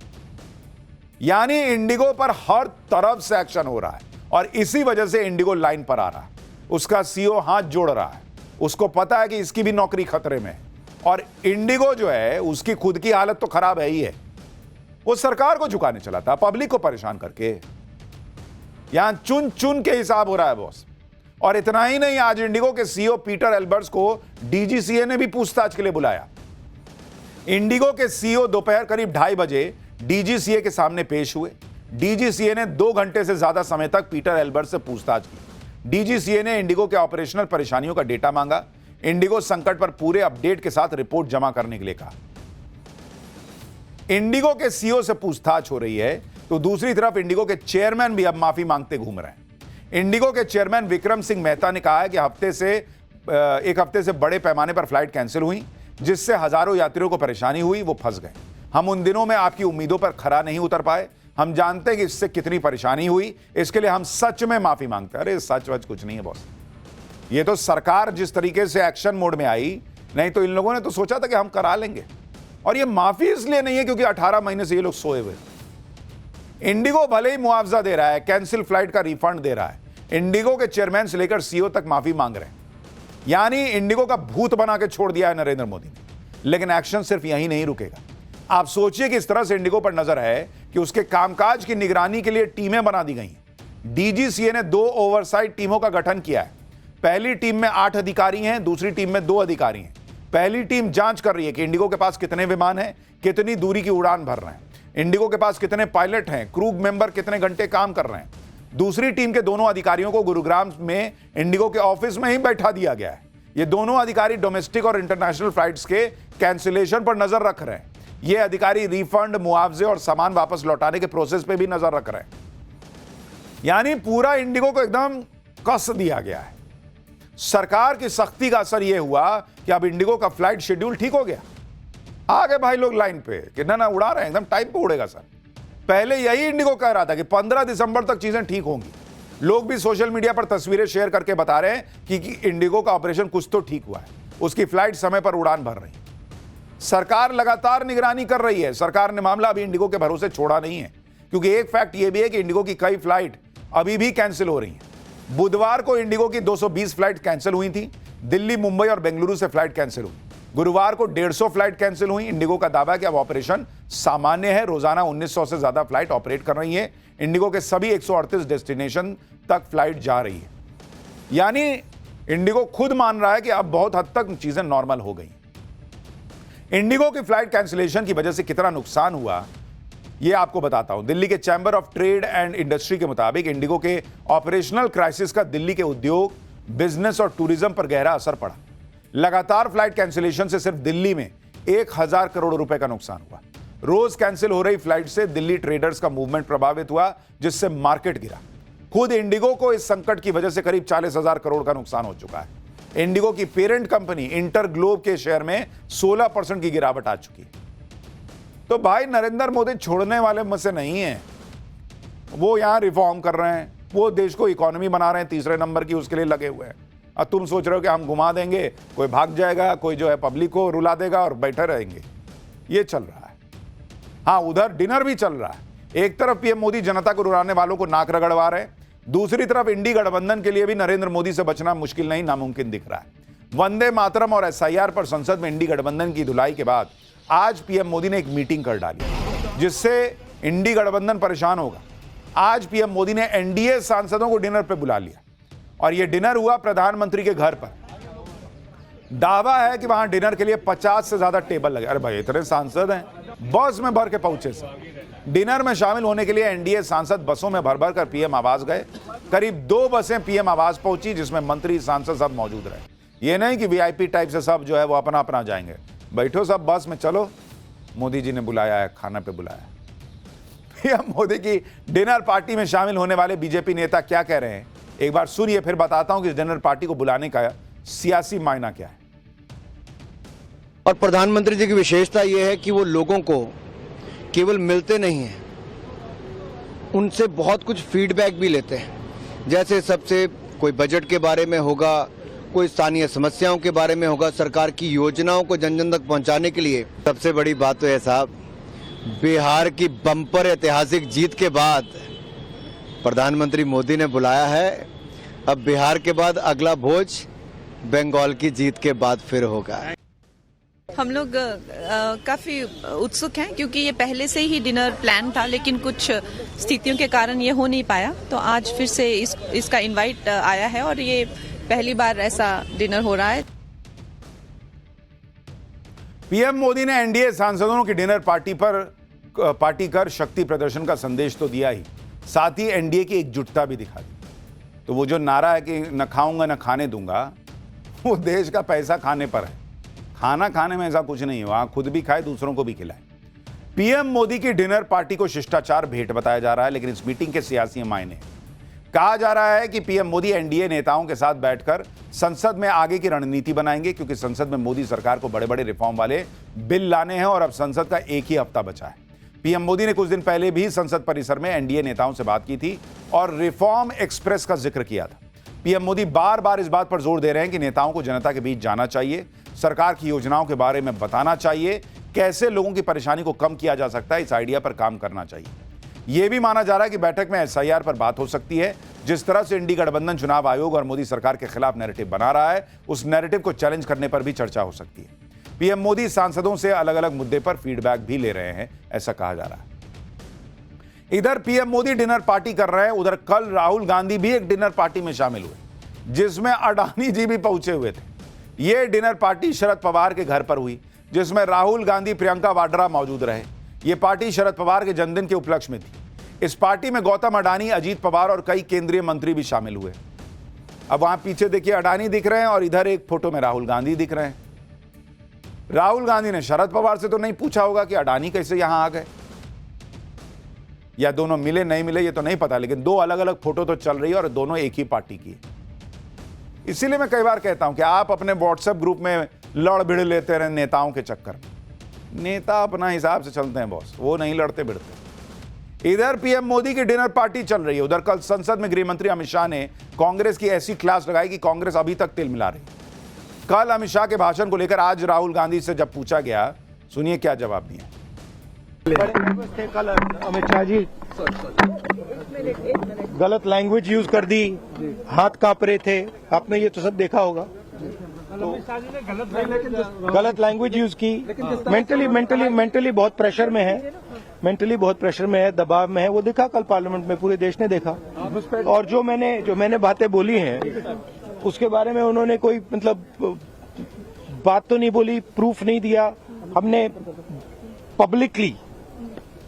यानी इंडिगो पर हर तरफ से एक्शन हो रहा है, और इसी वजह से इंडिगो लाइन पर आ रहा है। उसका सीईओ हाथ जोड़ रहा है उसको पता है कि इसकी भी नौकरी खतरे में है। और इंडिगो जो है उसकी खुद की हालत तो खराब है ही है, वो सरकार को झुकाने चला था, पब्लिक को परेशान करके। यहां चुन चुन के हिसाब हो रहा है बॉस। और इतना ही नहीं, आज इंडिगो के सीईओ पीटर एल्बर्ट्स को डीजीसीए ने भी पूछताछ के लिए बुलाया। इंडिगो के सीईओ दोपहर करीब 2:30 बजे डीजीसीए के सामने पेश हुए। डीजीसीए ने 2 घंटे से ज्यादा समय तक पीटर एल्बर्ट्स से पूछताछ की। डीजीसीए ने इंडिगो के ऑपरेशनल परेशानियों का डेटा मांगा। इंडिगो संकट पर पूरे अपडेट के साथ रिपोर्ट जमा करने के लिए कहा। इंडिगो के सीईओ से पूछताछ हो रही है तो दूसरी तरफ इंडिगो के चेयरमैन भी अब माफी मांगते घूम रहे हैं। इंडिगो के चेयरमैन विक्रम सिंह मेहता ने कहा है कि एक हफ्ते से बड़े पैमाने पर फ्लाइट कैंसिल हुई, जिससे हजारों यात्रियों को परेशानी हुई, वो फंस गए। हम उन दिनों में आपकी उम्मीदों पर खरा नहीं उतर पाए। हम जानते हैं कि इससे कितनी परेशानी हुई, इसके लिए हम सच में माफी मांगते हैं। अरे सच वच कुछ नहीं है बॉस, ये तो सरकार जिस तरीके से एक्शन मोड में आई, नहीं तो इन लोगों ने तो सोचा था कि हम करा लेंगे। और ये माफी इसलिए नहीं है क्योंकि 18 महीने से ये लोग सोए हुए। इंडिगो भले ही मुआवजा दे रहा है, कैंसिल फ्लाइट का रिफंड दे रहा है, इंडिगो के चेयरमैन से लेकर सीईओ तक माफी मांग रहे हैं। यानी इंडिगो का भूत बना के छोड़ दिया है नरेंद्र मोदी ने। लेकिन एक्शन सिर्फ यहीं नहीं रुकेगा। आप सोचिए कि इस तरह से इंडिगो पर नजर है कि उसके कामकाज की निगरानी के लिए टीमें बना दी गई हैं। डीजीसीए ने 2 ओवरसाइट टीमों का गठन किया है। पहली टीम में 8 अधिकारी हैं, दूसरी टीम में 2 अधिकारी हैं। पहली टीम जांच कर रही है कि इंडिगो के पास कितने विमान हैं, कितनी दूरी की उड़ान भर रहे हैं, इंडिगो के पास कितने पायलट हैं, क्रू मेंबर कितने घंटे काम कर रहे हैं। दूसरी टीम के दोनों अधिकारियों को गुरुग्राम में इंडिगो के ऑफिस में ही बैठा दिया गया है। ये दोनों अधिकारी डोमेस्टिक और इंटरनेशनल फ्लाइट्स के कैंसिलेशन पर नजर रख रहे हैं। ये अधिकारी रिफंड, मुआवजे और सामान वापस लौटाने के प्रोसेस पे भी नजर रख रहे हैं। यानी पूरा इंडिगो को एकदम कस दिया गया है। सरकार की सख्ती का असर यह हुआ कि अब इंडिगो का फ्लाइट शेड्यूल ठीक हो गया। आ गए भाई लोग लाइन पे कि ना उड़ा रहे हैं, एकदम टाइम पे उड़ेगा सर। पहले यही इंडिगो कह रहा था कि 15 दिसंबर तक चीजें ठीक होंगी। लोग भी सोशल मीडिया पर तस्वीरें शेयर करके बता रहे हैं कि इंडिगो का ऑपरेशन कुछ तो ठीक हुआ है, उसकी फ्लाइट समय पर उड़ान भर रही। सरकार लगातार निगरानी कर रही है। सरकार ने मामला अभी इंडिगो के भरोसे छोड़ा नहीं है, क्योंकि एक फैक्ट यह भी है कि इंडिगो की कई फ्लाइट अभी भी कैंसिल हो रही हैं। बुधवार को इंडिगो की 220 फ्लाइट कैंसिल हुई थी। दिल्ली, मुंबई और बेंगलुरु से फ्लाइट कैंसिल हुई। गुरुवार को 150 फ्लाइट कैंसिल हुई। इंडिगो का दावा है कि अब ऑपरेशन सामान्य है। रोजाना 1900 से ज्यादा फ्लाइट ऑपरेट कर रही है। इंडिगो के सभी 138 डेस्टिनेशन तक फ्लाइट जा रही है। यानी इंडिगो खुद मान रहा है कि अब बहुत हद तक चीजें नॉर्मल हो गई। इंडिगो की फ्लाइट कैंसिलेशन की वजह से कितना नुकसान हुआ यह आपको बताता हूं। दिल्ली के chamber of trade and industry के मुताबिक इंडिगो के ऑपरेशनल क्राइसिस का दिल्ली के उद्योग, बिजनेस और टूरिज्म पर गहरा असर पड़ा। लगातार फ्लाइट कैंसिलेशन से सिर्फ दिल्ली में 1000 करोड़ रुपए का नुकसान हुआ। रोज कैंसिल हो रही फ्लाइट से दिल्ली ट्रेडर्स का मूवमेंट प्रभावित हुआ, जिससे मार्केट गिरा। खुद इंडिगो को इस संकट की वजह से करीब 40,000 करोड़ का नुकसान हो चुका है। इंडिगो की पेरेंट कंपनी इंटर ग्लोब के शेयर में 16% की गिरावट आ चुकी है। तो भाई नरेंद्र मोदी छोड़ने वाले में से नहीं है। वो यहां रिफॉर्म कर रहे हैं, वो देश को इकोनॉमी बना रहे हैं 3रे नंबर की, उसके लिए लगे हुए हैं। और तुम सोच रहे हो कि हम घुमा देंगे, कोई भाग जाएगा, कोई जो है पब्लिक को रुला देगा और बैठे रहेंगे। ये चल रहा है। हाँ, उधर डिनर भी चल रहा है। एक तरफ पीएम मोदी जनता को रुलाने वालों को नाक रगड़वा रहे हैं, दूसरी तरफ इंडी गठबंधन के लिए भी नरेंद्र मोदी से बचना मुश्किल नहीं, नामुमकिन दिख रहा है। वंदे मातरम और एसआईआर पर संसद में इंडी गठबंधन की धुलाई के बाद आज पीएम मोदी ने एक मीटिंग कर डाली, जिससे इंडी गठबंधन परेशान होगा। आज पीएम मोदी ने एनडीए सांसदों को डिनर पे बुला लिया और यह डिनर हुआ प्रधानमंत्री के घर पर। दावा है कि वहां डिनर के लिए 50 से ज्यादा टेबल लगे। अरे भाई, इतने सांसद हैं, बस में भर के पहुंचे सर। डिनर में शामिल होने के लिए एनडीए सांसद बसों में भर भर कर पीएम आवास गए। करीब 2 बसें पीएम आवास पहुंची, जिसमें मंत्री, सांसद सब मौजूद रहे। ये नहीं कि वीआईपी टाइप से सब जो है वो अपना अपना जाएंगे। बैठो सब बस में, चलो मोदी जी ने बुलाया है, खाना पे बुलाया है। पीएम मोदी की डिनर पार्टी में शामिल होने वाले बीजेपी नेता क्या कह रहे हैं, एक बार सुनिए, फिर बताता हूं कि डिनर पार्टी को बुलाने का सियासी मायना क्या है। और प्रधानमंत्री जी की विशेषता यह है कि वो लोगों को केवल मिलते नहीं हैं, उनसे बहुत कुछ फीडबैक भी लेते हैं। जैसे सबसे कोई बजट के बारे में होगा, कोई स्थानीय समस्याओं के बारे में होगा, सरकार की योजनाओं को जन जन तक पहुंचाने के लिए। सबसे बड़ी बात तो है साहब, बिहार की बम्पर ऐतिहासिक जीत के बाद प्रधानमंत्री मोदी ने बुलाया है। अब बिहार के बाद अगला भोज बंगाल की जीत के बाद फिर होगा। हम लोग काफ़ी उत्सुक हैं क्योंकि ये पहले से ही डिनर प्लान था, लेकिन कुछ स्थितियों के कारण ये हो नहीं पाया। तो आज फिर से इसका इनवाइट आया है और ये पहली बार ऐसा डिनर हो रहा है। पीएम मोदी ने एनडीए सांसदों की डिनर पार्टी कर शक्ति प्रदर्शन का संदेश तो दिया ही, साथ ही एनडीए की एकजुटता भी दिखा दी। तो वो जो नारा है कि न खाऊंगा न खाने दूंगा, वो देश का पैसा खाने पर है। खाना खाने में ऐसा कुछ नहीं हुआ, खुद भी खाए दूसरों को भी खिलाए। पीएम मोदी की डिनर पार्टी को शिष्टाचार भेंट बताया जा रहा है, लेकिन इस मीटिंग के सियासी मायने हैं। कहा जा रहा है कि पीएम मोदी एनडीए नेताओं के साथ बैठकर संसद में आगे की रणनीति बनाएंगे, क्योंकि संसद में मोदी सरकार को बड़े बड़े रिफॉर्म वाले बिल लाने हैं और अब संसद का एक ही हफ्ता बचा है। पीएम मोदी ने कुछ दिन पहले भी संसद परिसर में एनडीए नेताओं से बात की थी और रिफॉर्म एक्सप्रेस का जिक्र किया था। पीएम मोदी बार बार इस बात पर जोर दे रहे हैं कि नेताओं को जनता के बीच जाना चाहिए, सरकार की योजनाओं के बारे में बताना चाहिए, कैसे लोगों की परेशानी को कम किया जा सकता है, इस आइडिया पर काम करना चाहिए। यह भी माना जा रहा है कि बैठक में एसआईआर पर बात हो सकती है। जिस तरह से इंडी गठबंधन चुनाव आयोग और मोदी सरकार के खिलाफ नैरेटिव बना रहा है, उस नैरेटिव को चैलेंज करने पर भी चर्चा हो सकती है। पीएम मोदी सांसदों से अलग अलग मुद्दे पर फीडबैक भी ले रहे हैं, ऐसा कहा जा रहा है। इधर पीएम मोदी डिनर पार्टी कर रहे हैं, उधर कल राहुल गांधी भी एक डिनर पार्टी में शामिल हुए, जिसमें अडानी जी भी पहुंचे हुए थे। यह डिनर पार्टी शरद पवार के घर पर हुई, जिसमें राहुल गांधी, प्रियंका वाड्रा मौजूद रहे। यह पार्टी शरद पवार के जन्मदिन के उपलक्ष्य में थी। इस पार्टी में गौतम अडानी, अजीत पवार और कई केंद्रीय मंत्री भी शामिल हुए। अब वहां पीछे देखिए अडानी दिख रहे हैं और इधर एक फोटो में राहुल गांधी दिख रहे हैं। राहुल गांधी ने शरद पवार से तो नहीं पूछा होगा कि अडानी कैसे यहां आ गए, या दोनों मिले नहीं मिले ये तो नहीं पता, लेकिन दो अलग अलग फोटो तो चल रही है और दोनों एक ही पार्टी की है। इसीलिए मैं कई बार कहता हूं कि आप अपने व्हाट्सएप ग्रुप में लड़ भिड़ लेते रहे नेताओं के चक्कर में। नेता अपना हिसाब से चलते हैं बॉस, वो नहीं लड़ते भिड़ते। इधर पीएम मोदी की डिनर पार्टी चल रही है, उधर कल संसद में गृह मंत्री अमित शाह ने कांग्रेस की ऐसी क्लास लगाई कि कांग्रेस अभी तक तिल मिला रही। कल अमित शाह के भाषण को लेकर आज राहुल गांधी से जब पूछा गया, सुनिए क्या जवाब दिया। कल अमित शाह जी गलत लैंग्वेज यूज कर दी, हाथ कांप रहे थे, आपने ये तो सब देखा होगा। गलत लैंग्वेज यूज की, मेंटली बहुत प्रेशर में है, दबाव में है, वो देखा कल पार्लियामेंट में, पूरे देश ने देखा। और जो मैंने बातें बोली हैं उसके बारे में उन्होंने कोई बात तो नहीं बोली, प्रूफ नहीं दिया। हमने पब्लिकली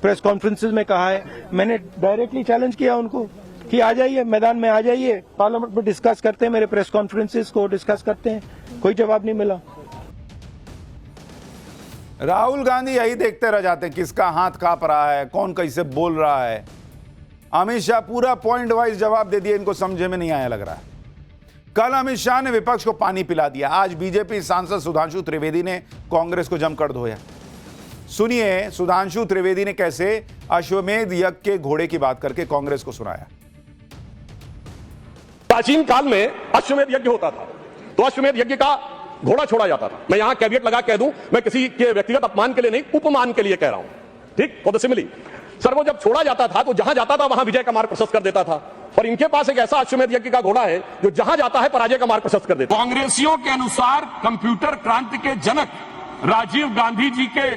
प्रेस कॉन्फ्रेंसेस में कहा है, मैंने डायरेक्टली चैलेंज किया उनको कि आ जाइए मैदान में, आ जाइए पार्लियामेंट में डिस्कस करते हैं, मेरे प्रेस कॉन्फ्रेंसेस को डिस्कस करते हैं। कोई जवाब नहीं मिला। राहुल गांधी यही देखते रह जाते हैं, किसका हाथ कांप रहा है, कौन कैसे बोल रहा है। अमित शाह पूरा पॉइंट वाइज जवाब दे दिया, इनको समझे में नहीं आया लग रहा है। कल अमित शाह ने विपक्ष को पानी पिला दिया, आज बीजेपी सांसद सुधांशु त्रिवेदी ने कांग्रेस को जमकर धोया। सुनिए सुधांशु त्रिवेदी ने कैसे अश्वमेध यज्ञ के घोड़े की बात करके कांग्रेस को सुनाया। प्राचीन काल में अश्वमेध यज्ञ होता था, तो अश्वमेध यज्ञ का घोड़ा छोड़ा जाता था। मैं यहां कैविएट लगा कह दूं, मैं किसी के व्यक्तिगत अपमान के लिए नहीं, उपमान के लिए कह रहा हूं, ठीक, फॉर द सिमिली। सर वो जब छोड़ा जाता था तो जहां जाता था वहां विजय का मार्ग प्रशस्त कर देता था, और इनके पास एक ऐसा अश्वमेध यज्ञ का घोड़ा है जो जहां जाता है पराजय का मार्ग प्रशस्त कर देता है। कांग्रेसियों के अनुसार कंप्यूटर क्रांति के जनक राजीव गांधी जी के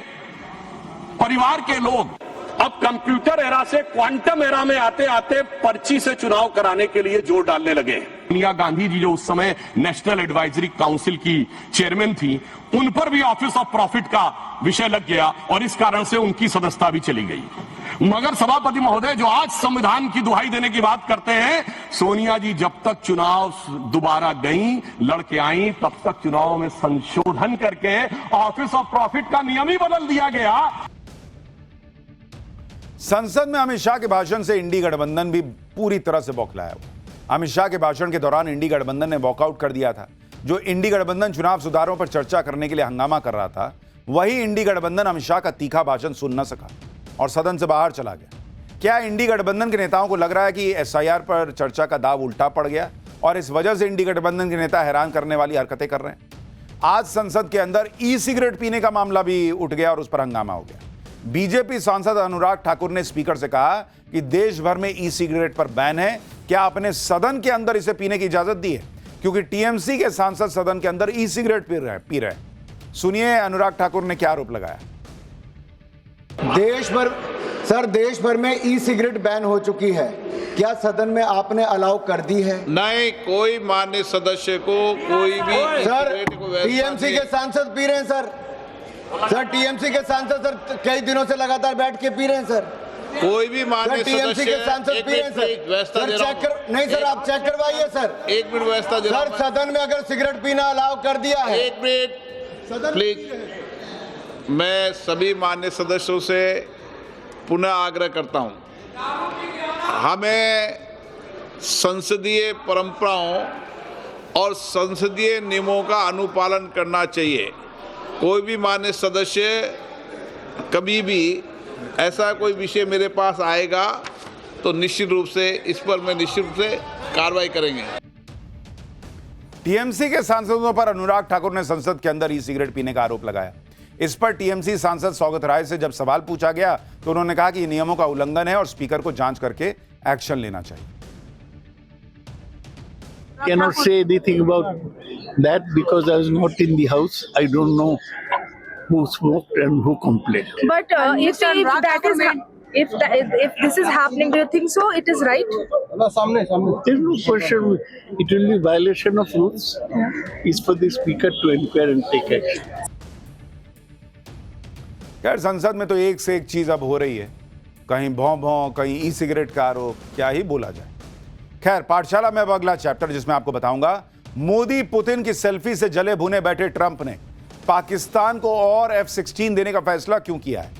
परिवार के लोग अब कंप्यूटर एरा से क्वांटम एरा में आते आते पर्ची से चुनाव कराने के लिए जोर डालने लगे। सोनिया गांधी जी जो उस समय नेशनल एडवाइजरी काउंसिल की चेयरमैन थी, उन पर भी ऑफिस ऑफ प्रॉफिट का विषय लग गया और इस कारण से उनकी सदस्यता भी चली गई। मगर सभापति महोदय जो आज संविधान की दुहाई देने की बात करते हैं, सोनिया जी जब तक चुनाव दोबारा गई, लड़के आई, तब तक चुनाव में संशोधन करके ऑफिस ऑफ प्रॉफिट का नियम ही बदल दिया गया। संसद में अमित शाह के भाषण से इंडी गठबंधन भी पूरी तरह से बौखलाया हुआ। अमित शाह के भाषण के दौरान इंडी गठबंधन ने वॉकआउट कर दिया था। जो इंडी गठबंधन चुनाव सुधारों पर चर्चा करने के लिए हंगामा कर रहा था, वही इंडी गठबंधन अमित शाह का तीखा भाषण सुन न सका और सदन से बाहर चला गया। क्या इंडी गठबंधन के नेताओं को लग रहा है कि एसआईआर पर चर्चा का दाव उल्टा पड़ गया और इस वजह से इंडी गठबंधन के नेता हैरान करने वाली हरकतें कर रहे हैं? आज संसद के अंदर ई सिगरेट पीने का मामला भी उठ गया और उस पर हंगामा हो गया। बीजेपी सांसद अनुराग ठाकुर ने स्पीकर से कहा कि देश भर में ई सिगरेट पर बैन है, क्या आपने सदन के अंदर इसे पीने की इजाजत दी है? क्योंकि टीएमसी के सांसद सदन के अंदर ई सिगरेट पी रहे हैं। सुनिए अनुराग ठाकुर ने क्या आरोप लगाया। देश भर में ई सिगरेट बैन हो चुकी है, क्या सदन में आपने अलाउ कर दी है? नहीं, कोई मान्य सदस्य को कोई भी सर सिगरेट को वैसा टीएमसी के सांसद पी रहे हैं सर टीएमसी के सांसद सर कई दिनों से लगातार बैठ के पी रहे हैं सर। कोई भी मान्य टीएमसी के सांसद पी रहे हैं सर नहीं सर, आप चेक करवाइए सर। एक मिनट व्यवस्था दे रहा हूं सर सदन में अगर सिगरेट पीना अलाउ कर दिया है। एक मिनट प्लीज। मैं सभी मान्य सदस्यों से पुनः आग्रह करता हूं, हमें संसदीय परंपराओं और संसदीय नियमों का अनुपालन करना चाहिए। कोई भी मान्य सदस्य कभी भी ऐसा कोई विषय मेरे पास आएगा तो निश्चित रूप से इस पर मैं निश्चित रूप से कार्रवाई करेंगे। टीएमसी के सांसदों पर अनुराग ठाकुर ने संसद के अंदर ई सिगरेट पीने का आरोप लगाया। इस पर टीएमसी सांसद सौगत राय से जब सवाल पूछा गया तो उन्होंने कहा कि ये नियमों का उल्लंघन है और स्पीकर को जांच करके एक्शन लेना चाहिए। Cannot say anything about that because I was not in the house. I don't know who smoked and who complained. But if this is happening, do you think so? It is right? There's no question. It will be violation of rules. It's for the speaker to inquire and take action. खैर संसद में तो एक से एक चीज अब हो रही है, कहीं भौं भौं, कहीं ई सिगरेट का आरोप, क्या ही बोला जाए। खैर पाठशाला में अब अगला चैप्टर जिसमें आपको बताऊंगा मोदी पुतिन की सेल्फी से जले भुने बैठे ट्रंप ने पाकिस्तान को और F-16 देने का फैसला क्यों किया है।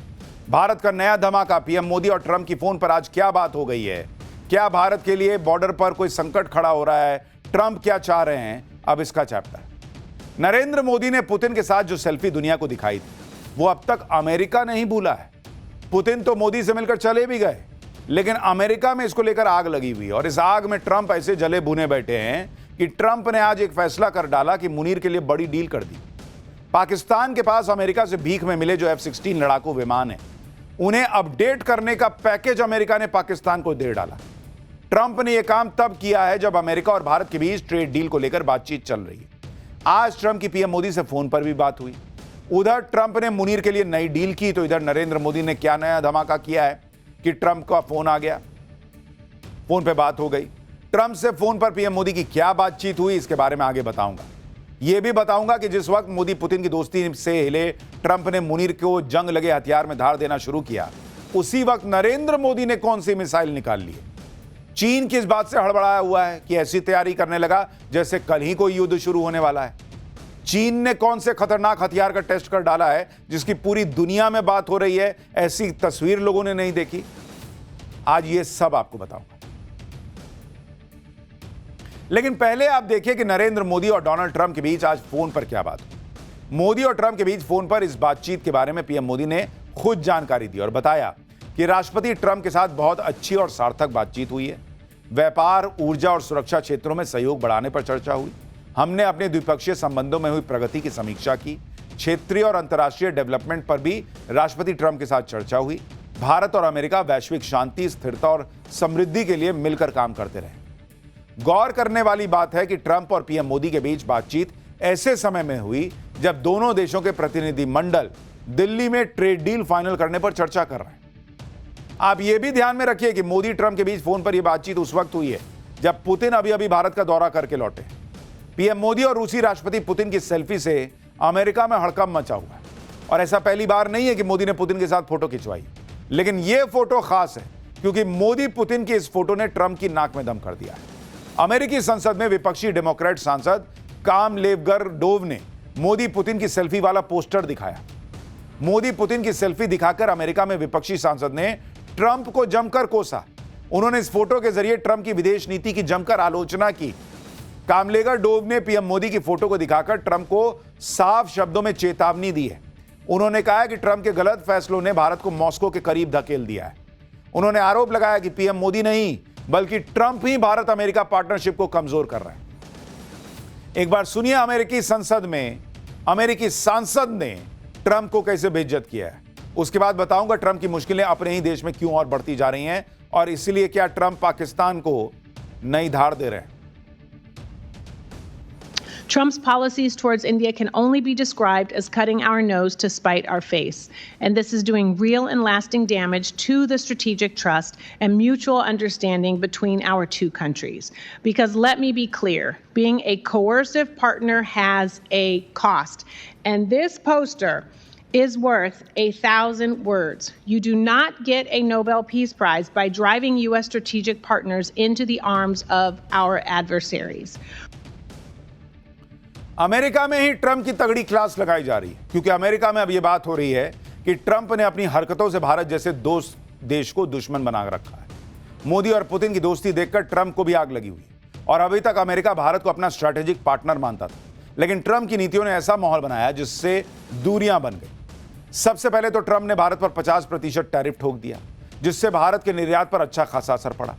भारत का नया धमाका, पीएम मोदी और ट्रंप की फोन पर आज क्या बात हो गई है, क्या भारत के लिए बॉर्डर पर कोई संकट खड़ा हो रहा है, ट्रंप क्या चाह रहे हैं, अब इसका चैप्टर। नरेंद्र मोदी ने पुतिन के साथ जो सेल्फी दुनिया को दिखाई थी वो अब तक अमेरिका नहीं भूला है। पुतिन तो मोदी से मिलकर चले भी गए, लेकिन अमेरिका में इसको लेकर आग लगी हुई और इस आग में ट्रंप ऐसे जले भुने बैठे हैं कि ट्रंप ने आज एक फैसला कर डाला कि मुनीर के लिए बड़ी डील कर दी। पाकिस्तान के पास अमेरिका से भीख में मिले जो F-16 लड़ाकू विमान है उन्हें अपडेट करने का पैकेज अमेरिका ने पाकिस्तान को दे डाला। ट्रंप ने यह काम तब किया है जब अमेरिका और भारत के बीच ट्रेड डील को लेकर बातचीत चल रही है। आज ट्रंप की पीएम मोदी से फोन पर भी बात हुई। उधर ट्रंप ने मुनीर के लिए नई डील की तो इधर नरेंद्र मोदी ने क्या नया धमाका किया है कि ट्रंप का फोन आ गया, फोन पे बात हो गई। ट्रंप से फोन पर पीएम मोदी की क्या बातचीत हुई इसके बारे में आगे बताऊंगा। यह भी बताऊंगा कि जिस वक्त मोदी पुतिन की दोस्ती से हिले ट्रंप ने मुनीर को जंग लगे हथियार में धार देना शुरू किया, उसी वक्त नरेंद्र मोदी ने कौन सी मिसाइल निकाल ली। चीन किस बात से हड़बड़ाया हुआ है कि ऐसी तैयारी करने लगा जैसे कल ही कोई युद्ध शुरू होने वाला है। चीन ने कौन से खतरनाक हथियार का टेस्ट कर डाला है जिसकी पूरी दुनिया में बात हो रही है, ऐसी तस्वीर लोगों ने नहीं देखी। आज ये सब आपको बताऊंगा, लेकिन पहले आप देखिए कि नरेंद्र मोदी और डोनाल्ड ट्रंप के बीच आज फोन पर क्या बात हुई। मोदी और ट्रंप के बीच फोन पर इस बातचीत के बारे में पीएम मोदी ने खुद जानकारी दी और बताया कि राष्ट्रपति ट्रंप के साथ बहुत अच्छी और सार्थक बातचीत हुई है। व्यापार, ऊर्जा और सुरक्षा क्षेत्रों में सहयोग बढ़ाने पर चर्चा हुई। हमने अपने द्विपक्षीय संबंधों में हुई प्रगति की समीक्षा की। क्षेत्रीय और अंतर्राष्ट्रीय डेवलपमेंट पर भी राष्ट्रपति ट्रंप के साथ चर्चा हुई। भारत और अमेरिका वैश्विक शांति, स्थिरता और समृद्धि के लिए मिलकर काम करते रहे। गौर करने वाली बात है कि ट्रंप और पीएम मोदी के बीच बातचीत ऐसे समय में हुई जब दोनों देशों के प्रतिनिधि मंडल दिल्ली में ट्रेड डील फाइनल करने पर चर्चा कर रहे हैं। आप यह भी ध्यान में रखिए कि मोदी ट्रंप के बीच फोन पर यह बातचीत उस वक्त हुई है जब पुतिन अभी भारत का दौरा करके लौटे। पीएम मोदी और रूसी राष्ट्रपति पुतिन की सेल्फी से अमेरिका में हड़कंप मचा हुआ है और ऐसा पहली बार नहीं है कि मोदी ने पुतिन के साथ फोटो खिंचवाई, लेकिन यह फोटो खास है क्योंकि मोदी पुतिन की इस फोटो ने ट्रंप की नाक में दम कर दिया है। अमेरिकी संसद में विपक्षी डेमोक्रेट सांसद काम लेवगर-डोव ने मोदी पुतिन की सेल्फी वाला पोस्टर दिखाया। मोदी पुतिन की सेल्फी दिखाकर अमेरिका में विपक्षी सांसद ने ट्रंप को जमकर कोसा। उन्होंने इस फोटो के जरिए ट्रंप की विदेश नीति की जमकर आलोचना की। कामलेगर-डोव ने पीएम मोदी की फोटो को दिखाकर ट्रंप को साफ शब्दों में चेतावनी दी है। उन्होंने कहा कि ट्रंप के गलत फैसलों ने भारत को मॉस्को के करीब धकेल दिया है। उन्होंने आरोप लगाया कि पीएम मोदी नहीं बल्कि ट्रंप ही भारत अमेरिका पार्टनरशिप को कमजोर कर रहे हैं। एक बार सुनिए अमेरिकी संसद में अमेरिकी सांसद ने ट्रंप को कैसे बेइज्जत किया है। उसके बाद बताऊंगा ट्रंप की मुश्किलें अपने ही देश में क्यों और बढ़ती जा रही हैं और इसलिए क्या ट्रंप पाकिस्तान को नई धार दे रहे हैं। Trump's policies towards India can only be described as cutting our nose to spite our face. And this is doing real and lasting damage to the strategic trust and mutual understanding between our two countries. Because let me be clear, being a coercive partner has a cost. And this poster is worth 1,000 words. You do not get a Nobel Peace Prize by driving U.S. strategic partners into the arms of our adversaries. America में ही Trump की तगड़ी class लगाई जा रही है, क्योंकि America में अब यह बात हो रही है कि ट्रंप ने अपनी हरकतों से भारत जैसे दोस्त देश को दुश्मन बना रखा है। मोदी और पुतिन की दोस्ती देखकर ट्रंप को भी आग लगी हुई है और अभी तक अमेरिका भारत को अपना स्ट्रैटेजिक पार्टनर मानता था, लेकिन ट्रंप की नीतियों ने ऐसा माहौल बनाया जिससे दूरियां बन गई। सबसे पहले तो ट्रंप ने भारत पर 50% टैरिफ ठोक दिया, जिससे भारत के निर्यात पर अच्छा खासा असर पड़ा।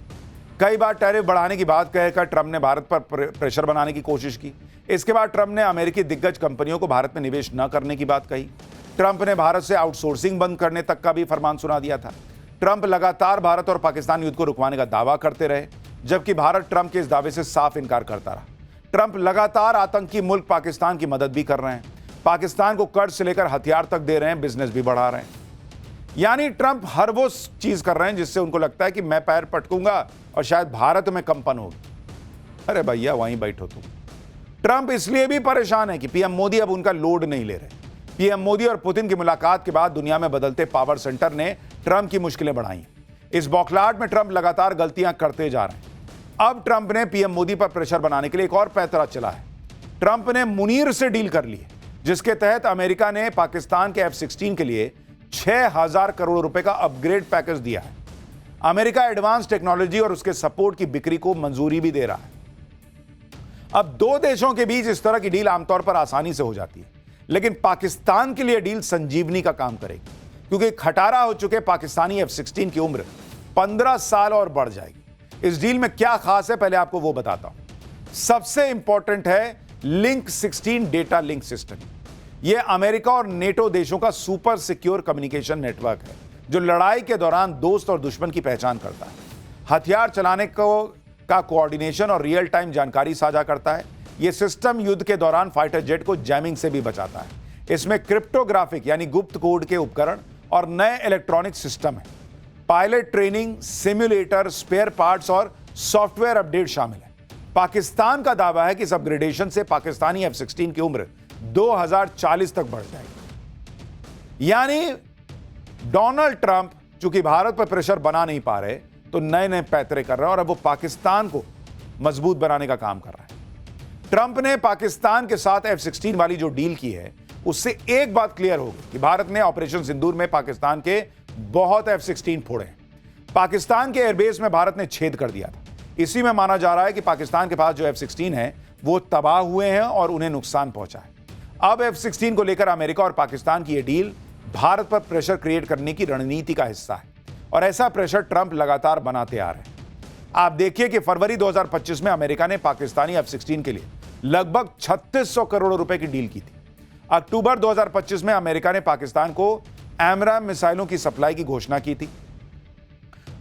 कई बार टैरिफ बढ़ाने की बात कहकर ट्रंप ने भारत पर प्रेशर बनाने की कोशिश की। इसके बाद ट्रंप ने अमेरिकी दिग्गज कंपनियों को भारत में निवेश न करने की बात कही। ट्रंप ने भारत से आउटसोर्सिंग बंद करने तक का भी फरमान सुना दिया था। ट्रंप लगातार भारत और पाकिस्तान युद्ध को रुकवाने का दावा करते रहे, जबकि भारत ट्रंप के इस दावे से साफ इनकार करता रहा। ट्रंप लगातार आतंकी मुल्क पाकिस्तान की मदद भी कर रहे हैं, पाकिस्तान को कर्ज से लेकर हथियार तक दे रहे हैं, बिजनेस भी बढ़ा रहे हैं। यानी ट्रंप हर वो चीज कर रहे हैं जिससे उनको लगता है कि मैं पैर पटकूंगा और शायद भारत में कंपन होगी। अरे भैया वहीं बैठो तुम। ट्रंप इसलिए भी परेशान है कि पीएम मोदी अब उनका लोड नहीं ले रहे। पीएम मोदी और पुतिन की मुलाकात के बाद दुनिया में बदलते पावर सेंटर ने ट्रंप की मुश्किलें बढ़ाई। इस बौखलाहट में ट्रंप लगातार गलतियां करते जा रहे हैं। अब ट्रंप ने पीएम मोदी पर प्रेशर बनाने के लिए एक और पैंतरा चला है। ट्रंप ने मुनीर से डील कर ली है, जिसके तहत अमेरिका ने पाकिस्तान के F-16 के लिए 6,000 करोड़ रुपए का अपग्रेड पैकेज दिया है। अमेरिका एडवांस टेक्नोलॉजी और उसके सपोर्ट की बिक्री को मंजूरी भी दे रहा है। अब दो देशों के बीच इस तरह की डील आमतौर पर आसानी से हो जाती है, लेकिन पाकिस्तान के लिए डील संजीवनी का काम करेगी, क्योंकि खटारा हो चुके पाकिस्तानी F-16 की उम्र 15 साल और बढ़ जाएगी। इस डील में क्या खास है, पहले आपको वो बताता हूं। सबसे इंपॉर्टेंट है लिंक 16 डेटा लिंक सिस्टम। यह अमेरिका और नेटो देशों का सुपर सिक्योर कम्युनिकेशन नेटवर्क है, जो लड़ाई के दौरान दोस्त और दुश्मन की पहचान करता है, हथियार चलाने का कोऑर्डिनेशन और रियल टाइम जानकारी साझा करता है। यह सिस्टम युद्ध के दौरान फाइटर जेट को जैमिंग से भी बचाता है। इसमें क्रिप्टोग्राफिक यानी गुप्त कोड के उपकरण और नए इलेक्ट्रॉनिक सिस्टम है। Pilot training, simulator, spare parts और सॉफ्टवेयर अपडेट शामिल है। पाकिस्तान का दावा है कि इस अपग्रेडेशन से पाकिस्तानी F-16 की उम्र 2040 तक बढ़ जाएगी। यानी डोनाल्ड ट्रंप चूंकि भारत पर प्रेशर बना नहीं पा रहे, तो नए नए पैतरे कर रहे हैं और अब वो पाकिस्तान को मजबूत बनाने का काम कर रहा है। ट्रंप ने पाकिस्तान के साथ F-16 वाली जो डील की है, उससे एक बात क्लियर होगी कि भारत ने ऑपरेशन सिंदूर में पाकिस्तान के बहुत F-16 फोड़े हैं। पाकिस्तान के एयरबेस में भारत ने छेद कर दिया था। इसी में माना जा रहा है कि पाकिस्तान के पास जो F-16 है वो तबाह हुए हैं और उन्हें नुकसान पहुंचा है। अब F-16 को लेकर अमेरिका और पाकिस्तान की यह डील भारत पर प्रेशर क्रिएट करने की रणनीति का हिस्सा है और ऐसा प्रेशर ट्रंप लगातार बनाते आ रहे हैं। आप देखिए कि फरवरी 2025 में अमेरिका ने पाकिस्तानी F-16 के लिए लगभग 3600 करोड़ रुपए की डील की थी। अक्टूबर 2025 में अमेरिका ने पाकिस्तान को एमराम मिसाइलों की सप्लाई की घोषणा की थी।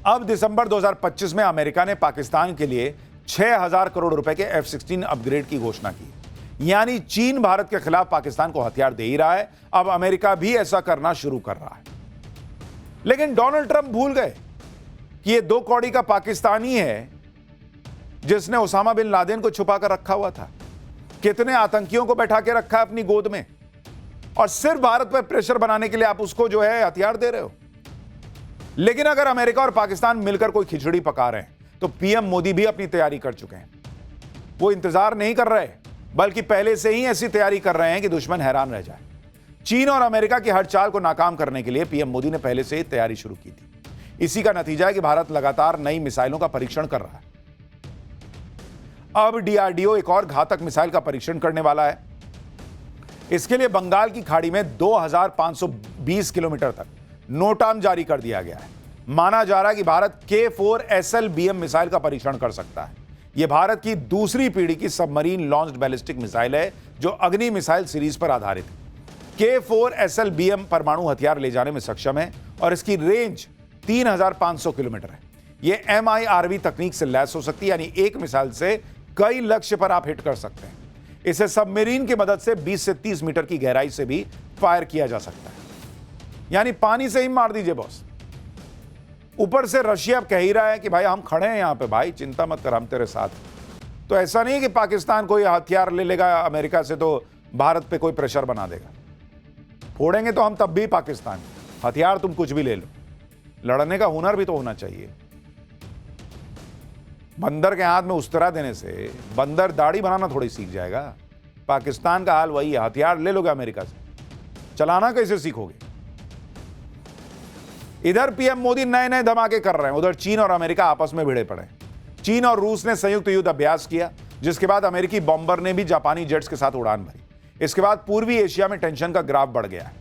अब दिसंबर 2025 में अमेरिका ने पाकिस्तान के लिए 6000 करोड़ रुपए के F-16 अपग्रेड की घोषणा की। यानी चीन भारत के खिलाफ पाकिस्तान को हथियार दे ही रहा है, अब अमेरिका भी ऐसा करना शुरू कर रहा है। लेकिन डोनाल्ड ट्रंप भूल गए कि ये 2 कौड़ी का पाकिस्तानी है जिसने ओसामा बिन लादेन को छुपा कर रखा हुआ था, कितने आतंकियों को बैठा के रखा है अपनी गोद में, और सिर्फ भारत पर प्रेशर बनाने के लिए आप उसको जो है हथियार दे रहे हो। लेकिन अगर अमेरिका और पाकिस्तान मिलकर कोई खिचड़ी पका रहे हैं, तो पीएम मोदी भी अपनी तैयारी कर चुके हैं। वो इंतजार नहीं कर रहे, बल्कि पहले से ही ऐसी तैयारी कर रहे हैं कि दुश्मन हैरान रह जाए। चीन और अमेरिका की हर चाल को नाकाम करने के लिए पीएम मोदी ने पहले से ही तैयारी शुरू की थी। इसी का नतीजा है कि भारत लगातार नई मिसाइलों का परीक्षण कर रहा है। अब डीआरडीओ एक और घातक मिसाइल का परीक्षण करने वाला है। इसके लिए बंगाल की खाड़ी में 2520 किलोमीटर तक नोटाम जारी कर दिया गया है। माना जा रहा है कि भारत K4SLBM मिसाइल का परीक्षण कर सकता है। यह भारत की दूसरी पीढ़ी की सबमरीन लॉन्च्ड बैलिस्टिक मिसाइल है, जो अग्नि मिसाइल सीरीज पर आधारित है। K4SLBM परमाणु हथियार ले जाने में सक्षम है और इसकी रेंज 3500 किलोमीटर है। यह MIRV तकनीक से लैस हो सकती है, यानी एक मिसाइल से कई लक्ष्य पर आप हिट कर सकते हैं। इसे सबमरीन की मदद से 20 से 30 मीटर की गहराई से भी फायर किया जा सकता है, यानी पानी से ही मार दीजिए बॉस। ऊपर से रशिया कह ही रहा है कि भाई हम खड़े हैं यहां पे, भाई चिंता मत कर, हम तेरे साथ। तो ऐसा नहीं कि पाकिस्तान कोई हथियार ले लेगा अमेरिका से तो भारत पे कोई प्रेशर बना देगा। फोड़ेंगे तो हम तब भी पाकिस्तान, हथियार तुम कुछ भी ले लो, लड़ने का हुनर भी तो होना चाहिए। बंदर के हाथ में उस्तरा देने से बंदर दाढ़ी बनाना थोड़ी सीख जाएगा। पाकिस्तान का हाल वही है, हथियार ले लोगे अमेरिका से, चलाना कैसे सीखोगे। इधर पीएम मोदी नए नए धमाके कर रहे हैं, उधर चीन और अमेरिका आपस में भिड़े पड़े। चीन और रूस ने संयुक्त युद्ध अभ्यास किया, जिसके बाद अमेरिकी बॉम्बर ने भी जापानी जेट्स के साथ उड़ान भरी। इसके बाद पूर्वी एशिया में टेंशन का ग्राफ बढ़ गया है।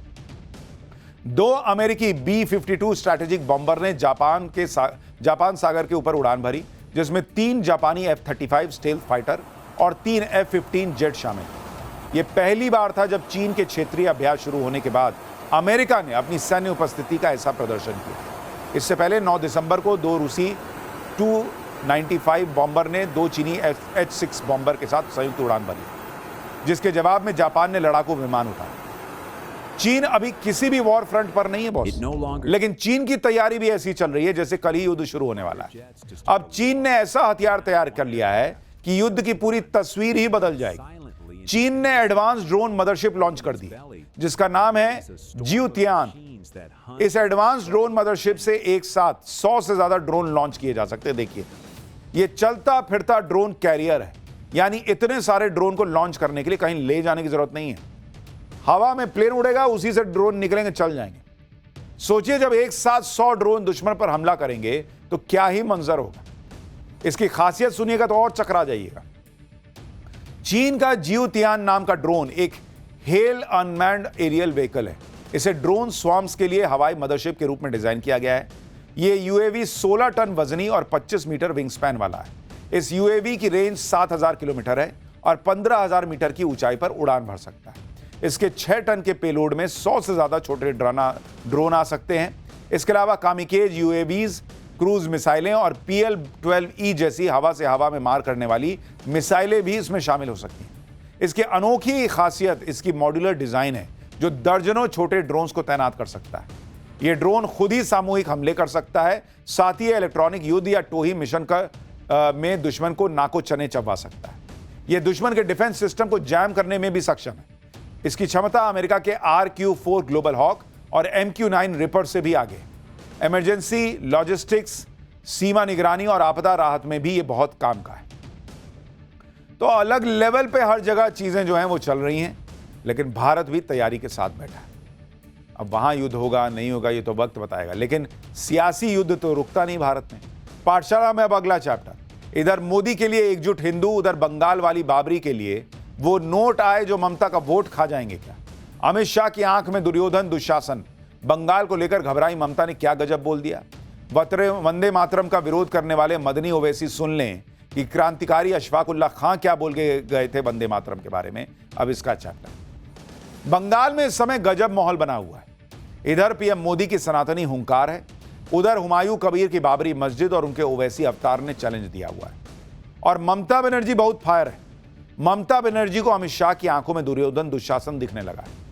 2 अमेरिकी B-52 स्ट्रैटेजिक बॉम्बर ने जापान सागर के ऊपर उड़ान भरी, जिसमें 3 जापानी F-35 स्टेल्थ फाइटर और 3 F-15 जेट शामिल। यह पहली बार था जब चीन के क्षेत्रीय अभ्यास शुरू होने के बाद अमेरिका ने अपनी सैन्य उपस्थिति का ऐसा प्रदर्शन किया। इससे पहले 9 दिसंबर को 2 रूसी Tu-95 बॉम्बर ने 2 चीनी H-6 बॉम्बर के साथ संयुक्त उड़ान भरी, जिसके जवाब में जापान ने लड़ाकू विमान उठाए। चीन अभी किसी भी वॉर फ्रंट पर नहीं है बॉस, लेकिन चीन की तैयारी भी ऐसी चल रही है जैसे कल ही युद्ध शुरू होने वाला है। अब चीन ने ऐसा हथियार तैयार कर लिया है कि युद्ध की पूरी तस्वीर ही बदल जाएगी। चीन ने एडवांस ड्रोन मदरशिप लॉन्च कर दी, जिसका नाम है जियोतियान। इस एडवांस ड्रोन मदरशिप से एक साथ 100 से ज्यादा ड्रोन लॉन्च किए जा सकते हैं। देखिए, यह चलता फिरता ड्रोन कैरियर है, यानी इतने सारे ड्रोन को लॉन्च करने के लिए कहीं ले जाने की जरूरत नहीं है। हवा में प्लेन उड़ेगा, उसी से ड्रोन निकलेंगे, चल जाएंगे। सोचिए जब एक साथ 100 ड्रोन दुश्मन पर हमला करेंगे तो क्या ही मंजर होगा। इसकी खासियत सुनिएगा तो और चकरा जाइएगा। चीन का जियोतियान नाम का ड्रोन एक हेल अनमैन्ड एरियल व्हीकल है। इसे ड्रोन स्वार्म्स के लिए हवाई मदरशिप के रूप में डिजाइन किया गया है। यह यूएवी 16 टन वजनी और 25 मीटर विंग स्पैन वाला है। इस यूएवी की रेंज 7000 किलोमीटर है और 15000 मीटर की ऊंचाई पर उड़ान भर सकता है। इसके 6 टन के पेलोड में 100 से ज्यादा छोटे ड्रोन आ सकते हैं। इसके अलावा कामिकेज यूएवीज, क्रूज मिसाइलें और PL-12E जैसी हवा से हवा में मार करने वाली मिसाइलें भी इसमें शामिल हो सकती हैं। इसकी अनोखी खासियत इसकी मॉड्यूलर डिजाइन है, जो दर्जनों छोटे ड्रोन्स को तैनात कर सकता है। यह ड्रोन खुद ही सामूहिक हमले कर सकता है, साथ ही इलेक्ट्रॉनिक युद्ध या टोही मिशन में दुश्मन को नाको चने चबा सकता है। यह दुश्मन के डिफेंस सिस्टम को जैम करने में भी सक्षम है। इसकी क्षमता अमेरिका के RQ-4 ग्लोबल हॉक और MQ-9 रिपर से भी आगे। इमरजेंसी, लॉजिस्टिक्स, सीमा निगरानी और आपदा राहत में भी यह बहुत काम का है। तो अलग लेवल पे हर जगह चीजें जो हैं वो चल रही हैं, लेकिन भारत भी तैयारी के साथ बैठा है। अब वहां युद्ध होगा नहीं होगा ये तो वक्त बताएगा, लेकिन सियासी युद्ध तो रुकता नहीं भारत में। पाठशाला में अब अगला चैप्टर। इधर मोदी के लिए एकजुट हिंदू, उधर बंगाल वाली बाबरी के लिए वो नोट आए जो ममता का वोट खा जाएंगे क्या। अमित शाह की आंख में दुर्योधन दुशासन। बंगाल को लेकर घबराई ममता ने क्या गजब बोल दिया। वंदे मातरम का विरोध करने वाले मदनी ओवैसी सुन लें कि क्रांतिकारी अशफाक उल्लाह खां क्या बोल के गए थे वंदे मातरम के बारे में। अब इसका चैप्टर। बंगाल में इस समय गजब माहौल बना हुआ है। इधर पीएम मोदी की सनातनी हुंकार है, उधर हुमायूं कबीर की बाबरी मस्जिद और उनके ओवैसी अवतार ने चैलेंज दिया हुआ है। और ममता बनर्जी बहुत फायर है। ममता बनर्जी को अमित शाह की आंखों में दुर्योधन दुशासन दिखने लगा है।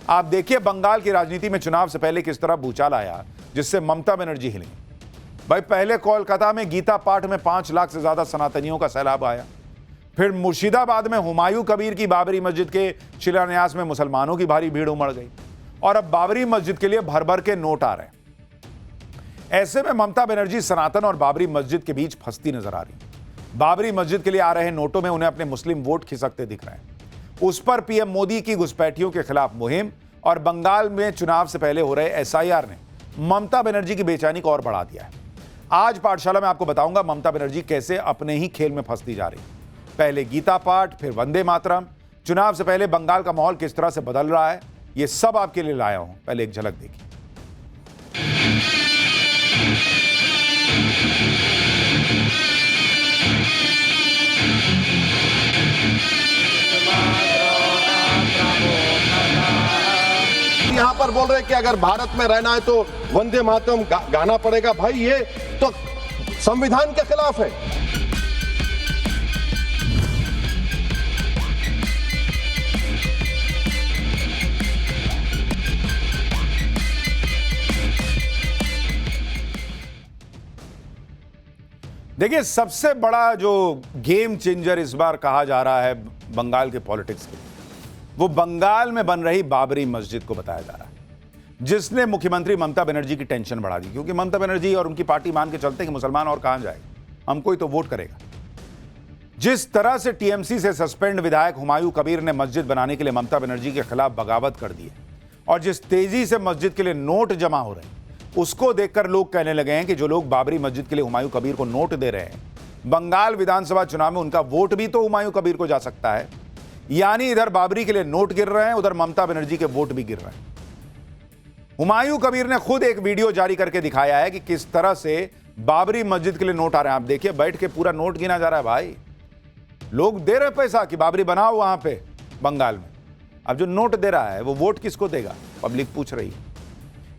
आप देखिए बंगाल की राजनीति में चुनाव से पहले किस तरह भूचाल आया, जिससे ममता बनर्जी हिली। भाई पहले कोलकाता में गीता पाठ में 5 लाख से ज्यादा सनातनियों का सैलाब आया। फिर मुर्शिदाबाद में हुमायूं कबीर की बाबरी मस्जिद के शिलान्यास में मुसलमानों की भारी भीड़ उमड़ गई। और अब बाबरी मस्जिद के लिए भर भर के नोट आ रहे हैं। ऐसे में ममता बनर्जी सनातन और बाबरी मस्जिद के बीच फंसती नजर आ रही। बाबरी मस्जिद के लिए आ रहे नोटों में उन्हें अपने मुस्लिम वोट खिसकते दिख रहे हैं। उस पर पीएम मोदी की घुसपैठियों के खिलाफ मुहिम और बंगाल में चुनाव से पहले हो रहे SIR ने ममता बनर्जी की बेचैनी को और बढ़ा दिया है। आज पाठशाला में आपको बताऊंगा ममता बनर्जी कैसे अपने ही खेल में फंसती जा रही। पहले गीता पाठ, फिर वंदे मातरम। चुनाव से पहले बंगाल का माहौल किस तरह से बदल रहा है, ये सब आपके लिए लाया हूं। पहले एक झलक देखिए। यहाँ पर बोल रहे कि अगर भारत में रहना है तो वंदे मातरम गाना पड़ेगा। भाई ये तो संविधान के खिलाफ है। देखिए, सबसे बड़ा जो गेम चेंजर इस बार कहा जा रहा है बंगाल के पॉलिटिक्स के, वो बंगाल में बन रही बाबरी मस्जिद को बताया जा रहा है, जिसने मुख्यमंत्री ममता बनर्जी की टेंशन बढ़ा दी। क्योंकि ममता बनर्जी और उनकी पार्टी मान के चलते कि मुसलमान और कहां जाएगा, हमको ही तो वोट करेगा। जिस तरह से टीएमसी से सस्पेंड विधायक हुमायूं कबीर ने मस्जिद बनाने के लिए ममता बनर्जी के खिलाफ बगावत कर दी है, और जिस तेजी से मस्जिद के लिए नोट जमा हो रहे हैं, उसको देखकर लोग कहने लगे हैं कि जो लोग बाबरी मस्जिद के लिए हुमायूं कबीर को नोट दे रहे हैं, बंगाल विधानसभा चुनाव में उनका वोट भी तो हुमायूं कबीर को जा सकता है। यानी इधर बाबरी के लिए नोट गिर रहे हैं, उधर ममता बनर्जी के वोट भी गिर रहे हैं। हुमायूं कबीर ने खुद एक वीडियो जारी करके दिखाया है कि किस तरह से बाबरी मस्जिद के लिए नोट आ रहे हैं। आप देखिए, बैठ के पूरा नोट गिना जा रहा है। भाई, लोग दे रहे पैसा कि बाबरी बनाओ वहां पे बंगाल में। अब जो नोट दे रहा है वो वोट किसको देगा, पब्लिक पूछ रही है।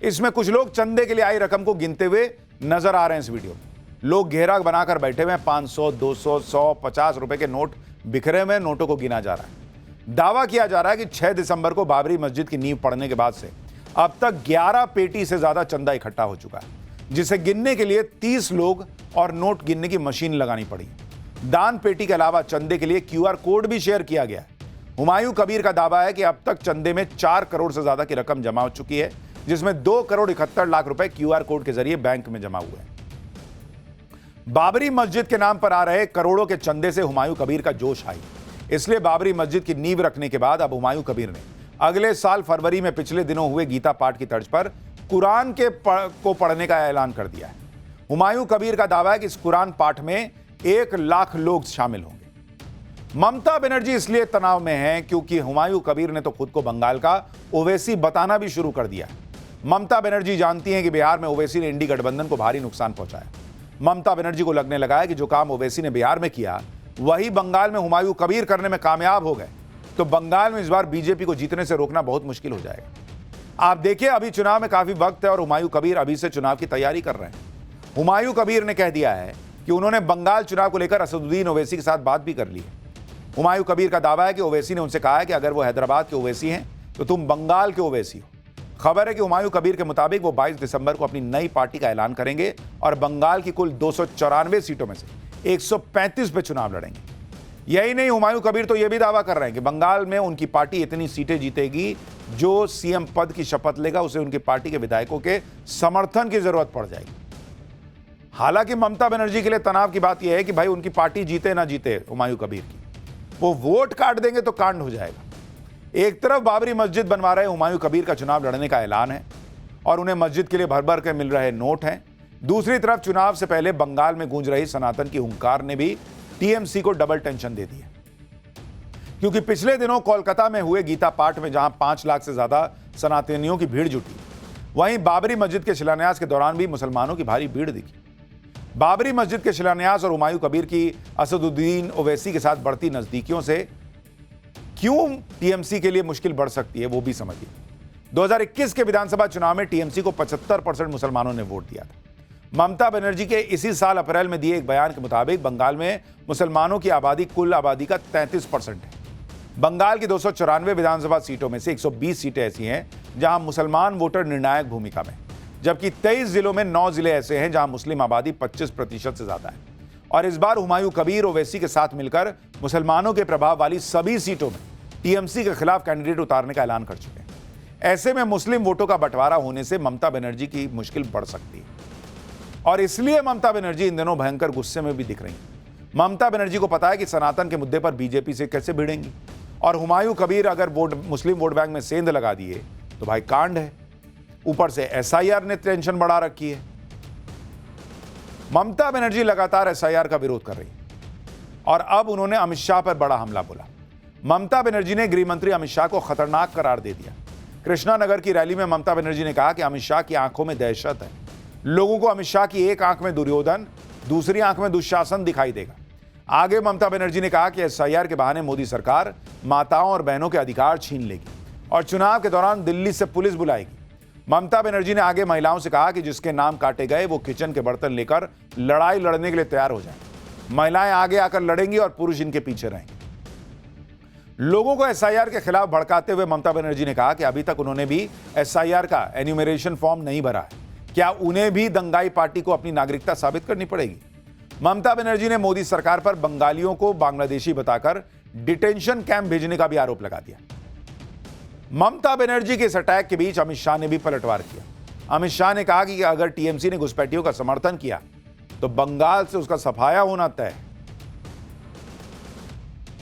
इसमें कुछ लोग चंदे के लिए आई रकम को गिनते हुए नजर आ रहे हैं। इस वीडियो में लोग घेरा बनाकर बैठे हुए हैं, 500, 200, 100, 50 रुपए के नोट बिखरे हुए नोटों को गिना जा रहा है। दावा किया जा रहा है कि 6 दिसंबर को बाबरी मस्जिद की नींव पड़ने के बाद से अब तक 11 पेटी से ज्यादा चंदा इकट्ठा हो चुका है, जिसे गिनने के लिए 30 लोग और नोट गिनने की मशीन लगानी पड़ी। दान पेटी के अलावा चंदे के लिए QR कोड भी शेयर किया गया है। हुमायूं कबीर का दावा है कि अब तक चंदे में 4 करोड़ से ज्यादा की रकम जमा हो चुकी है, जिसमें 2 करोड़ 71 लाख रुपए QR कोड के जरिए बैंक में जमा हुए हैं। बाबरी मस्जिद के नाम पर आ रहे करोड़ों के चंदे से हुमायूं कबीर का जोश आई, इसलिए बाबरी मस्जिद की नींव रखने के बाद अब हुमायूं कबीर ने अगले साल फरवरी में पिछले दिनों हुए गीता पाठ की तर्ज पर कुरान को पढ़ने का ऐलान कर दिया है। हुमायूं कबीर का दावा है कि इस कुरान पाठ में 1 लाख लोग शामिल होंगे। ममता बनर्जी इसलिए तनाव में हैं क्योंकि हुमायूं कबीर ने तो खुद को बंगाल का ओवैसी बताना भी शुरू कर दिया है। ममता बनर्जी जानती हैं कि बिहार में ओवैसी ने इंडी गठबंधन को भारी नुकसान पहुंचाया। ममता बनर्जी को लगने लगा है कि जो काम ओवैसी ने बिहार में किया वही बंगाल में हुमायूं कबीर करने में कामयाब हो गए, तो बंगाल में इस बार बीजेपी को जीतने से रोकना बहुत मुश्किल हो जाएगा। आप देखिए, अभी चुनाव में काफी वक्त है और हुमायूं कबीर अभी से चुनाव की तैयारी कर रहे हैं। हुमायूं कबीर ने कह दिया है कि उन्होंने बंगाल चुनाव को लेकर असदुद्दीन ओवैसी के साथ बात भी कर ली है। हुमायूं कबीर का दावा है कि ओवैसी ने उनसे कहा है कि अगर वो हैदराबाद के ओवैसी हैं तो तुम बंगाल के ओवैसी हो। खबर है कि हुमायूं कबीर के मुताबिक वो 22 दिसंबर को अपनी नई पार्टी का ऐलान करेंगे और बंगाल की कुल 294 सीटों में से 135 पे चुनाव लड़ेंगे। यही नहीं, हुमायूं कबीर तो यह भी दावा कर रहे हैं कि बंगाल में उनकी पार्टी इतनी सीटें जीतेगी, जो सीएम पद की शपथ लेगा उसे उनकी पार्टी के विधायकों के समर्थन की जरूरत पड़ जाएगी। हालांकि ममता बनर्जी के लिए तनाव की बात यह है कि भाई उनकी पार्टी जीते ना जीते हुमायूं कबीर की, वो वोट काट देंगे तो कांड हो जाएगा। एक तरफ बाबरी मस्जिद बनवा रहे हुमायूं कबीर का चुनाव लड़ने का ऐलान है और उन्हें मस्जिद के लिए भर भर के मिल रहे नोट हैं। दूसरी तरफ चुनाव से पहले बंगाल में गूंज रही सनातन की हुंकार ने भी टीएमसी को डबल टेंशन दे दी है, क्योंकि पिछले दिनों कोलकाता में हुए गीता पाठ में जहां 5 लाख से ज्यादा सनातनियों की भीड़ जुटी, वहीं बाबरी मस्जिद के शिलान्यास के दौरान भी मुसलमानों की भारी भीड़ दिखी। बाबरी मस्जिद के शिलान्यास और हुमायूं कबीर की असदुद्दीन ओवैसी के साथ बढ़ती नजदीकियों से क्यों टीएमसी के लिए मुश्किल बढ़ सकती है, वो भी समझिए। 2021 के विधानसभा चुनाव में टीएमसी को 75% मुसलमानों ने वोट दिया था। ममता बनर्जी के इसी साल अप्रैल में दिए एक बयान के मुताबिक बंगाल में मुसलमानों की आबादी कुल आबादी का 33% है। बंगाल की 294 विधानसभा सीटों में से 120 सीटें ऐसी हैं जहां मुसलमान वोटर निर्णायक भूमिका में, जबकि 23 जिलों में 9 जिले ऐसे हैं जहां मुस्लिम आबादी 25% से ज्यादा है। और इस बार हुमायूं कबीर ओवैसी के साथ मिलकर मुसलमानों के प्रभाव वाली सभी सीटों में टीएमसी के खिलाफ कैंडिडेट उतारने का ऐलान कर चुके हैं। ऐसे में मुस्लिम वोटों का बंटवारा होने से ममता बनर्जी की मुश्किल बढ़ सकती है, और इसलिए ममता बनर्जी इन दिनों भयंकर गुस्से में भी दिख रही हैं। ममता बनर्जी को पता है कि सनातन के मुद्दे पर बीजेपी से कैसे भिड़ेंगी, और हुमायूं कबीर अगर मुस्लिम वोट बैंक में सेंध लगा दिए तो भाई कांड है। ऊपर से एसआईआर ने टेंशन बढ़ा रखी है। ममता बनर्जी लगातार एसआईआर का विरोध कर रही है और अब उन्होंने अमित शाह पर बड़ा हमला बोला। ममता बनर्जी ने गृह मंत्री अमित शाह को खतरनाक करार दे दिया। कृष्णानगर की रैली में ममता बनर्जी ने कहा कि अमित शाह की आंखों में दहशत है। लोगों को अमित शाह की एक आंख में दुर्योधन, दूसरी आंख में दुशासन दिखाई देगा। आगे ममता बनर्जी ने कहा कि एसआईआर के बहाने मोदी सरकार माताओं और बहनों के अधिकार छीन लेगी और चुनाव के दौरान दिल्ली से पुलिस बुलाएगी। ममता बनर्जी ने आगे महिलाओं से कहा कि जिसके नाम काटे गए वो किचन के बर्तन लेकर लड़ाई लड़ने के लिए तैयार हो जाएं। महिलाएं आगे आकर लड़ेंगी और पुरुष इनके पीछे रहेंगे। लोगों को एसआईआर के खिलाफ भड़काते हुए ममता बनर्जी ने कहा कि अभी तक उन्होंने भी एसआईआर का एन्यूमरेशन फॉर्म नहीं भरा है। क्या उन्हें भी दंगाई पार्टी को अपनी नागरिकता साबित करनी पड़ेगी? ममता बनर्जी ने मोदी सरकार पर बंगालियों को बांग्लादेशी बताकर डिटेंशन कैंप भेजने का भी आरोप लगा दिया। ममता बनर्जी के इस अटैक के बीच अमित शाह ने भी पलटवार किया। अमित शाह ने कहा कि अगर टीएमसी ने घुसपैठियों का समर्थन किया तो बंगाल से उसका सफाया होना तय है।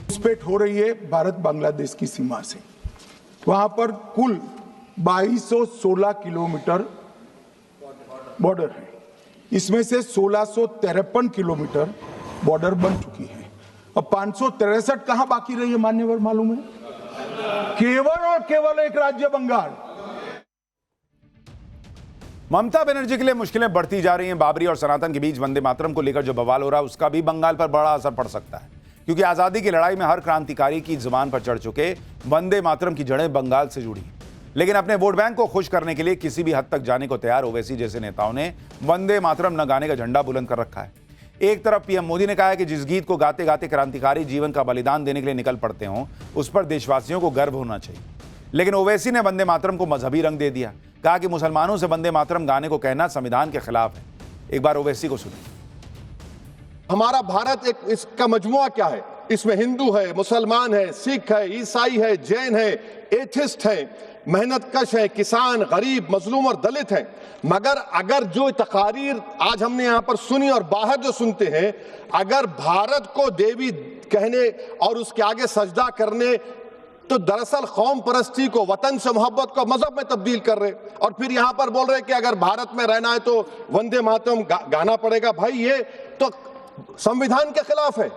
घुसपैठ हो रही है भारत बांग्लादेश की सीमा से। वहां पर कुल 2216 किलोमीटर बॉर्डर है। इसमें से 1653 किलोमीटर बॉर्डर बन चुकी है और 563 कहां बाकी रही है मान्यवर मालूम है? केवल और केवल एक राज्य बंगाल। ममता बनर्जी के लिए मुश्किलें बढ़ती जा रही हैं। बाबरी और सनातन के बीच वंदे मातरम को लेकर जो बवाल हो रहा है उसका भी बंगाल पर बड़ा असर पड़ सकता है, क्योंकि आजादी की लड़ाई में हर क्रांतिकारी की जुबान पर चढ़ चुके वंदे मातरम की जड़ें बंगाल से जुड़ी। लेकिन अपने वोट बैंक को खुश करने के लिए किसी भी हद तक जाने को तैयार ओवैसी जैसे नेताओं ने वंदे मातरम न गाने का झंडा बुलंद कर रखा है। एक तरफ पीएम मोदी ने कहा है कि जिस गीत को गाते गाते क्रांतिकारी जीवन का बलिदान देने के लिए निकल पड़ते हों उस पर देशवासियों को गर्व होना चाहिए, लेकिन ओवैसी ने वंदे मातरम को मजहबी रंग दे दिया। कहा कि मुसलमानों से वंदे मातरम गाने को कहना संविधान के खिलाफ है। एक बार ओवैसी को सुनिए। हमारा भारत एक इसका मजमुआ क्या है? इसमें हिंदू है, मुसलमान है, सिख है, ईसाई है, जैन है, एथिस्ट है, मेहनतकश है, किसान, गरीब, मजलूम और दलित है। मगर अगर जो तकारीर आज हमने यहां पर सुनी और बाहर जो सुनते हैं, अगर भारत को देवी कहने और उसके आगे सजदा करने तो दरअसल कौम परस्ती को, वतन से मोहब्बत को मजहब में तब्दील कर रहे और फिर यहां पर बोल रहे कि अगर भारत में रहना है तो वंदे मातरम गाना पड़ेगा। भाई ये तो संविधान के खिलाफ है।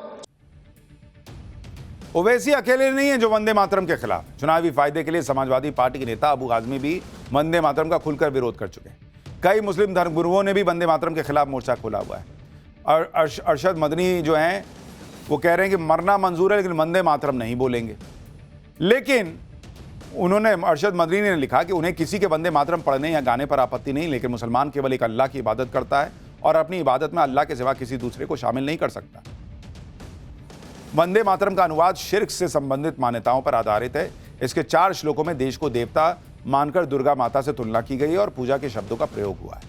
ओवैसी अकेले नहीं है जो वंदे मातरम के खिलाफ है। चुनावी फायदे के लिए समाजवादी पार्टी के नेता अबू आजमी भी वंदे मातरम का खुलकर विरोध कर चुके हैं। कई मुस्लिम धर्मगुरुओं ने भी वंदे मातरम के खिलाफ मोर्चा खोला हुआ है। और अरशद मदनी जो हैं वो कह रहे हैं कि मरना मंजूर है लेकिन वंदे मातरम नहीं बोलेंगे। लेकिन उन्होंने, अरशद मदनी ने लिखा कि उन्हें किसी के वंदे मातरम पढ़ने या गाने पर आपत्ति नहीं, लेकिन मुसलमान केवल एक अल्लाह की इबादत करता है और अपनी इबादत में अल्लाह के सिवा किसी दूसरे को शामिल नहीं कर सकता। वंदे मातरम का अनुवाद शिर्क से संबंधित मान्यताओं पर आधारित है। इसके 4 श्लोकों में देश को देवता मानकर दुर्गा माता से तुलना की गई है और पूजा के शब्दों का प्रयोग हुआ है।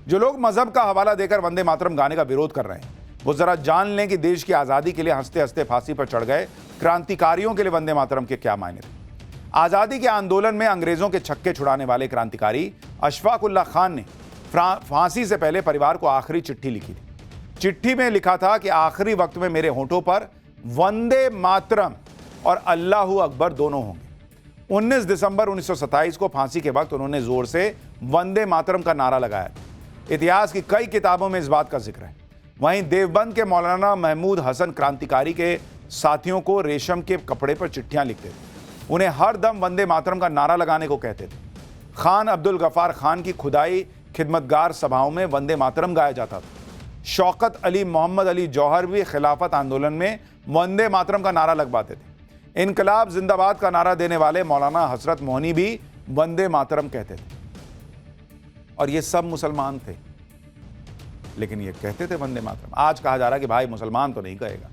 जो लोग मजहब का हवाला देकर वंदे मातरम गाने का विरोध कर रहे हैं वो जरा जान लें कि देश की आजादी के लिए हंसते हंसते फांसी पर चढ़ गए क्रांतिकारियों के लिए वंदे मातरम के क्या मायने थे। आजादी के आंदोलन में अंग्रेजों के छक्के छुड़ाने वाले क्रांतिकारी अशफाक उल्लाह खान ने फांसी से पहले परिवार को आखिरी चिट्ठी लिखी थी। चिट्ठी में लिखा था कि आखिरी वक्त में मेरे होंठों पर वंदे मातरम और अल्लाहू अकबर दोनों होंगे। 19 दिसंबर 1927 को फांसी के वक्त उन्होंने जोर से वंदे मातरम का नारा लगाया था। इतिहास की कई किताबों में इस बात का जिक्र है। वहीं देवबंद के मौलाना महमूद हसन क्रांतिकारी के साथियों को रेशम के कपड़े पर चिट्ठियां लिखते थे। उन्हें हर दम वंदे मातरम का नारा लगाने को कहते थे। खान अब्दुल गफ्फार खान की खुदाई खिदमतगार सभाओं में वंदे मातरम गाया जाता था। शौकत अली मोहम्मद अली जौहर भी खिलाफत आंदोलन में वंदे मातरम का नारा लगवाते थे। इनकलाब जिंदाबाद का नारा देने वाले मौलाना हसरत मोहनी भी वंदे मातरम कहते थे। और ये सब मुसलमान थे, लेकिन ये कहते थे वंदे मातरम। आज कहा जा रहा है कि भाई मुसलमान तो नहीं कहेगा।